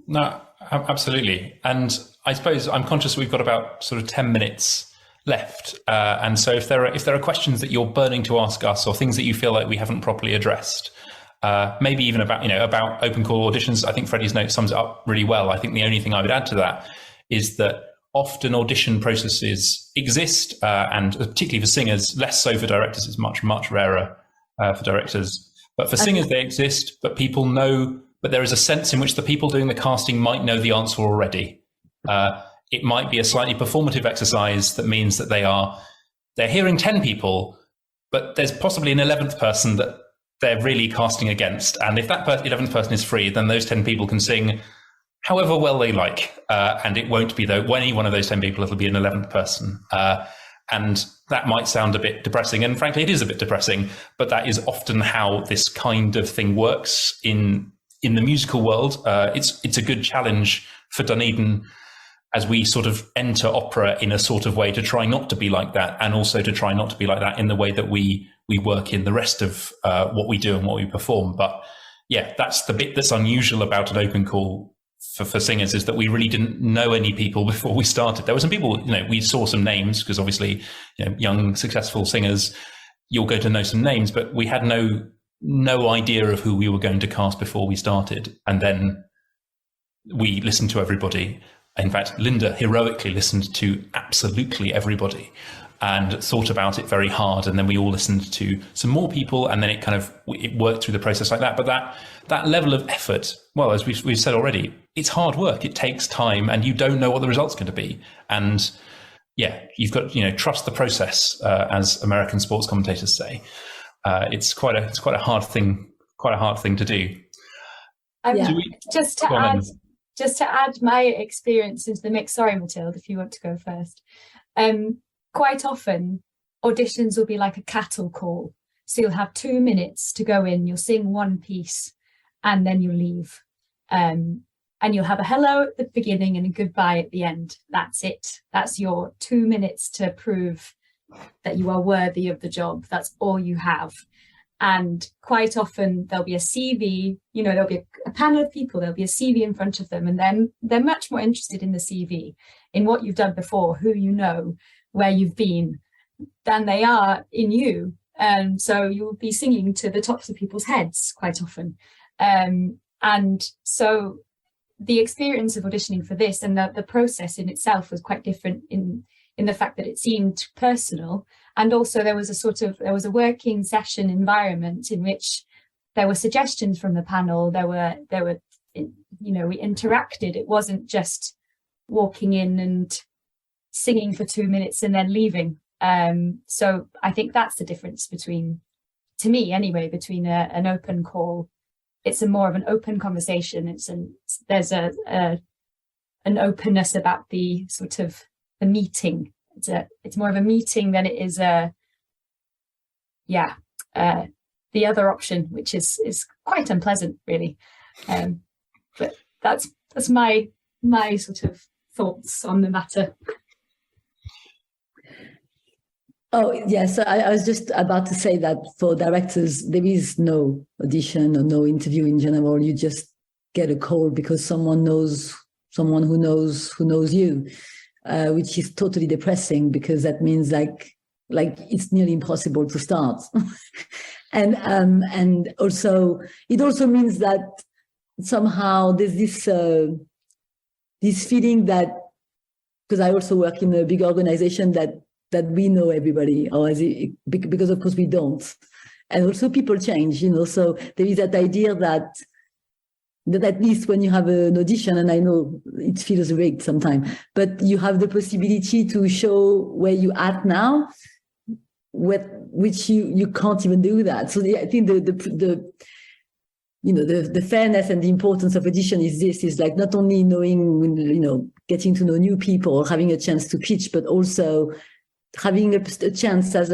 No, absolutely. And I suppose I'm conscious we've got about sort of 10 minutes left. And so if there are questions that you're burning to ask us or things that you feel like we haven't properly addressed, maybe even about open call auditions, I think Freddie's note sums it up really well. I think the only thing I would add to that is that often audition processes exist, and particularly for singers, less so for directors. It's much, much rarer for directors. But for singers, they exist, but people know, but there is a sense in which the people doing the casting might know the answer already. It might be a slightly performative exercise that means that they're hearing 10 people, but there's possibly an 11th person that they're really casting against. And if that 11th person is free, then those 10 people can sing however well they like. And it won't be any one of those 10 people, it'll be an 11th person. And that might sound a bit depressing. And frankly, it is a bit depressing, but that is often how this kind of thing works in the musical world. It's a good challenge for Dunedin as we sort of enter opera in a sort of way to try not to be like that, and also to try not to be like that in the way that we work in the rest of what we do and what we perform. But yeah, that's the bit that's unusual about an open call for singers is that we really didn't know any people before we started. There were some people, we saw some names because obviously, young successful singers, you'll go to know some names, but we had no idea of who we were going to cast before we started. And then we listened to everybody. In fact, Linda heroically listened to absolutely everybody and thought about it very hard. And then we all listened to some more people, and then it worked through the process like that. But that level of effort, well, as we've said already, it's hard work. It takes time, and you don't know what the result's going to be. And yeah, you've got, trust the process, as American sports commentators say. It's quite a hard thing to do. Just to add my experience into the mix. Sorry, Mathilde, if you want to go first. Quite often auditions will be like a cattle call. So you'll have 2 minutes to go in, you'll sing one piece, and then you'll leave. And you'll have a hello at the beginning and a goodbye at the end. That's it. That's your 2 minutes to prove that you are worthy of the job. That's all you have. And quite often there'll be a CV, there'll be a panel of people, there'll be a CV in front of them, and then they're much more interested in the CV, in what you've done before, who you know, where you've been, than they are in you. So you'll be singing to the tops of people's heads quite often. And so the experience of auditioning for this and the process in itself was quite different in the fact that it seemed personal. And also there was a working session environment in which there were suggestions from the panel. There were, we interacted. It wasn't just walking in and singing for 2 minutes and then leaving. So I think that's the difference between an open call. It's more of an open conversation. There's an openness about the sort of the meeting. It's more of a meeting than it is the other option, which is quite unpleasant, really. But that's my sort of thoughts on the matter. Oh, yes. So I was just about to say that for directors, there is no audition or no interview in general. You just get a call because someone knows someone who knows you, which is totally depressing because that means like it's nearly impossible to start. and also it also means that somehow there's this feeling that, because I also work in a big organization, that we know everybody, because of course we don't. And also people change, so there is that idea that at least when you have an audition, and I know it feels rigged sometimes, but you have the possibility to show where you at now, which you can't even do that. So I think the fairness and the importance of audition is like not only knowing, getting to know new people, having a chance to pitch, but also having a chance as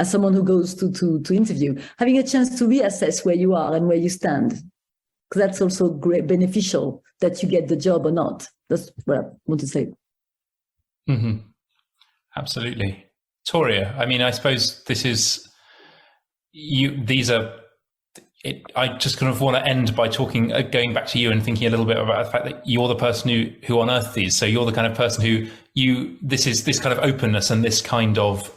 someone who goes to interview, having a chance to reassess where you are and where you stand, because that's also great, beneficial that you get the job or not. That's what I want to say. Mm-hmm. Absolutely. Toria, I mean, I suppose this is I just kind of want to end by going back to you and thinking a little bit about the fact that you're the person who unearthed these. So you're the kind of person this kind of openness and this kind of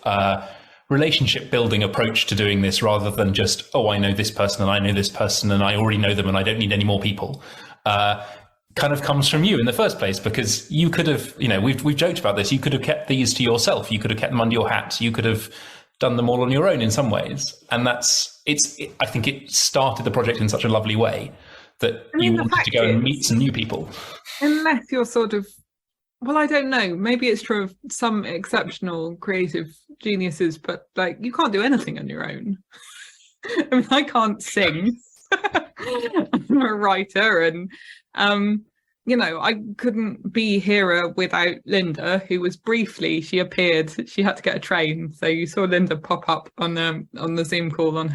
relationship building approach to doing this, rather than just, I know this person and I know this person and I already know them and I don't need any more people, kind of comes from you in the first place, because you could have, we've joked about this. You could have kept these to yourself. You could have kept them under your hat. You could have done them all on your own in some ways. And I think it started the project in such a lovely way that you wanted to go and meet some new people. Unless you're sort of, I don't know, maybe it's true of some exceptional creative geniuses, but you can't do anything on your own. I mean, I can't sing. I'm a writer, and I couldn't be HERA without Linda, who was she appeared, she had to get a train. So you saw Linda pop up on the Zoom call on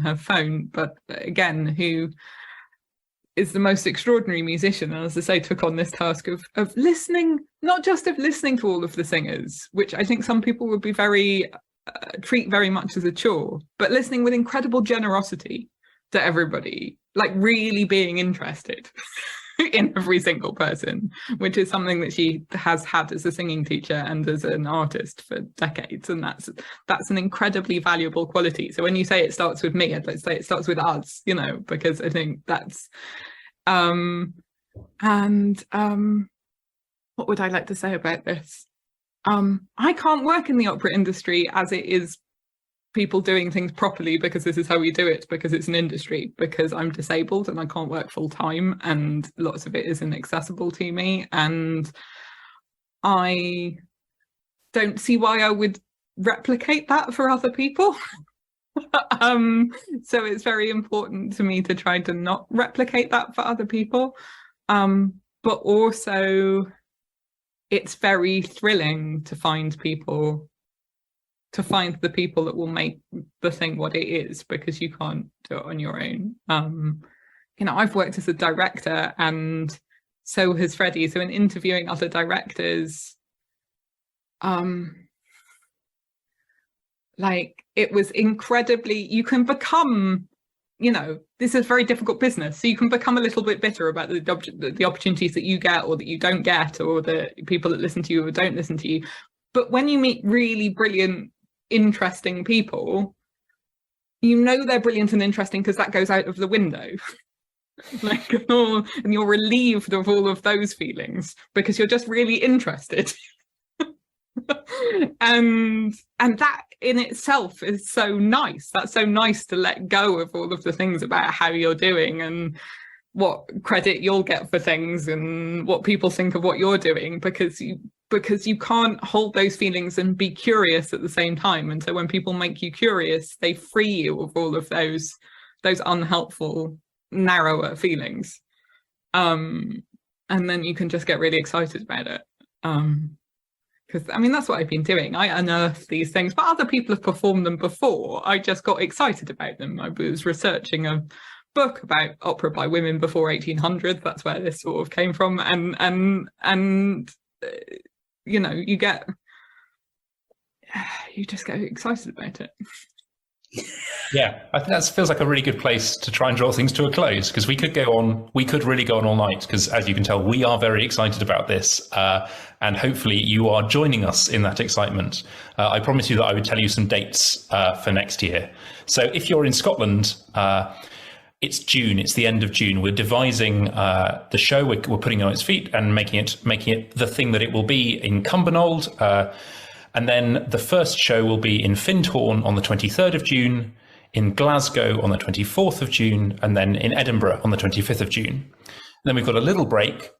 her phone, but again, who is the most extraordinary musician, and as I say, took on this task of listening, not just of listening to all of the singers, which I think some people would be treat very much as a chore, but listening with incredible generosity to everybody, really being interested. in every single person, which is something that she has had as a singing teacher and as an artist for decades. And that's an incredibly valuable quality. So when you say it starts with me, I'd like to say it starts with us, because I think that's what would I like to say about this? I can't work in the opera industry as it is people doing things properly because this is how we do it, because it's an industry, because I'm disabled and I can't work full time and lots of it isn't accessible to me, and I don't see why I would replicate that for other people. So it's very important to me to try to not replicate that for other people, but also it's very thrilling to find the people that will make the thing what it is, because you can't do it on your own. I've worked as a director, and so has Freddie. So in interviewing other directors, it was incredibly, you can become, this is a very difficult business. So you can become a little bit bitter about the opportunities that you get or that you don't get, or the people that listen to you or don't listen to you. But when you meet really brilliant, interesting people, they're brilliant and interesting because that goes out of the window. And you're relieved of all of those feelings because you're just really interested. and that in itself is so nice. That's so nice to let go of all of the things about how you're doing and what credit you'll get for things and what people think of what you're doing, because you can't hold those feelings and be curious at the same time. And so when people make you curious, they free you of all of those unhelpful, narrower feelings. And then you can just get really excited about it. Because that's what I've been doing. I unearth these things, but other people have performed them before. I just got excited about them. I was researching a book about opera by women before 1800. That's where this sort of came from. And you just get excited about it. Yeah, I think that feels like a really good place to try and draw things to a close, because we could really go on all night, because as you can tell, we are very excited about this, and hopefully you are joining us in that excitement. I promise you that I would tell you some dates for next year. So if you're in Scotland, it's June. It's the end of June. We're devising the show. We're putting it on its feet and making it the thing that it will be in Cumbernauld. And then the first show will be in Findhorn on the 23rd of June, in Glasgow on the 24th of June, and then in Edinburgh on the 25th of June. And then we've got a little break,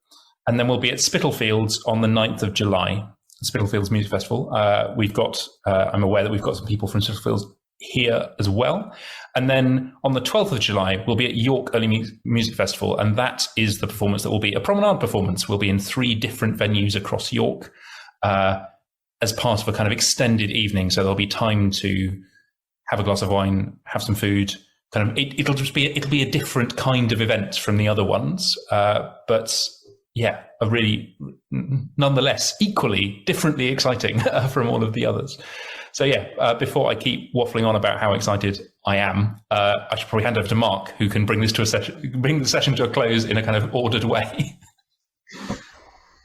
and then we'll be at Spitalfields on the 9th of July, Spitalfields Music Festival. I'm aware that we've got some people from Spitalfields here as well. And then on the 12th of July, we'll be at York Early Music Festival, and that is the performance that will be a promenade performance. We'll be in 3 different venues across York, as part of a kind of extended evening. So there'll be time to have a glass of wine, have some food. It'll be a different kind of event from the other ones. But yeah, a really, nonetheless, equally differently exciting from all of the others. So yeah, before I keep waffling on about how excited I am, I should probably hand over to Mark, who can bring the session to a close in a kind of ordered way.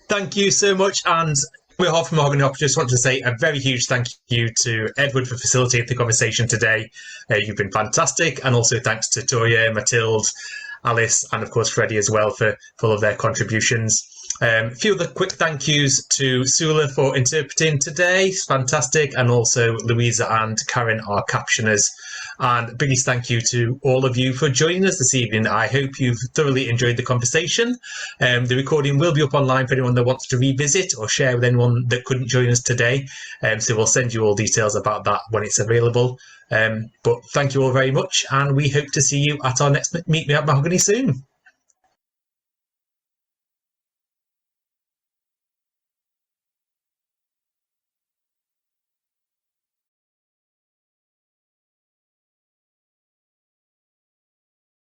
Thank you so much. And on behalf of Mahogany Opera, just want to say a very huge thank you to Edward for facilitating the conversation today. You've been fantastic. And also thanks to Toria, Mathilde, Alys, and of course Freddie as well for all of their contributions. A few other quick thank yous to Sula for interpreting today. It's fantastic. And also Louisa and Karen, our captioners. And biggest thank you to all of you for joining us this evening. I hope you've thoroughly enjoyed the conversation. The recording will be up online for anyone that wants to revisit or share with anyone that couldn't join us today. So we'll send you all details about that when it's available. But thank you all very much. And we hope to see you at our next Meet Me at Mahogany soon.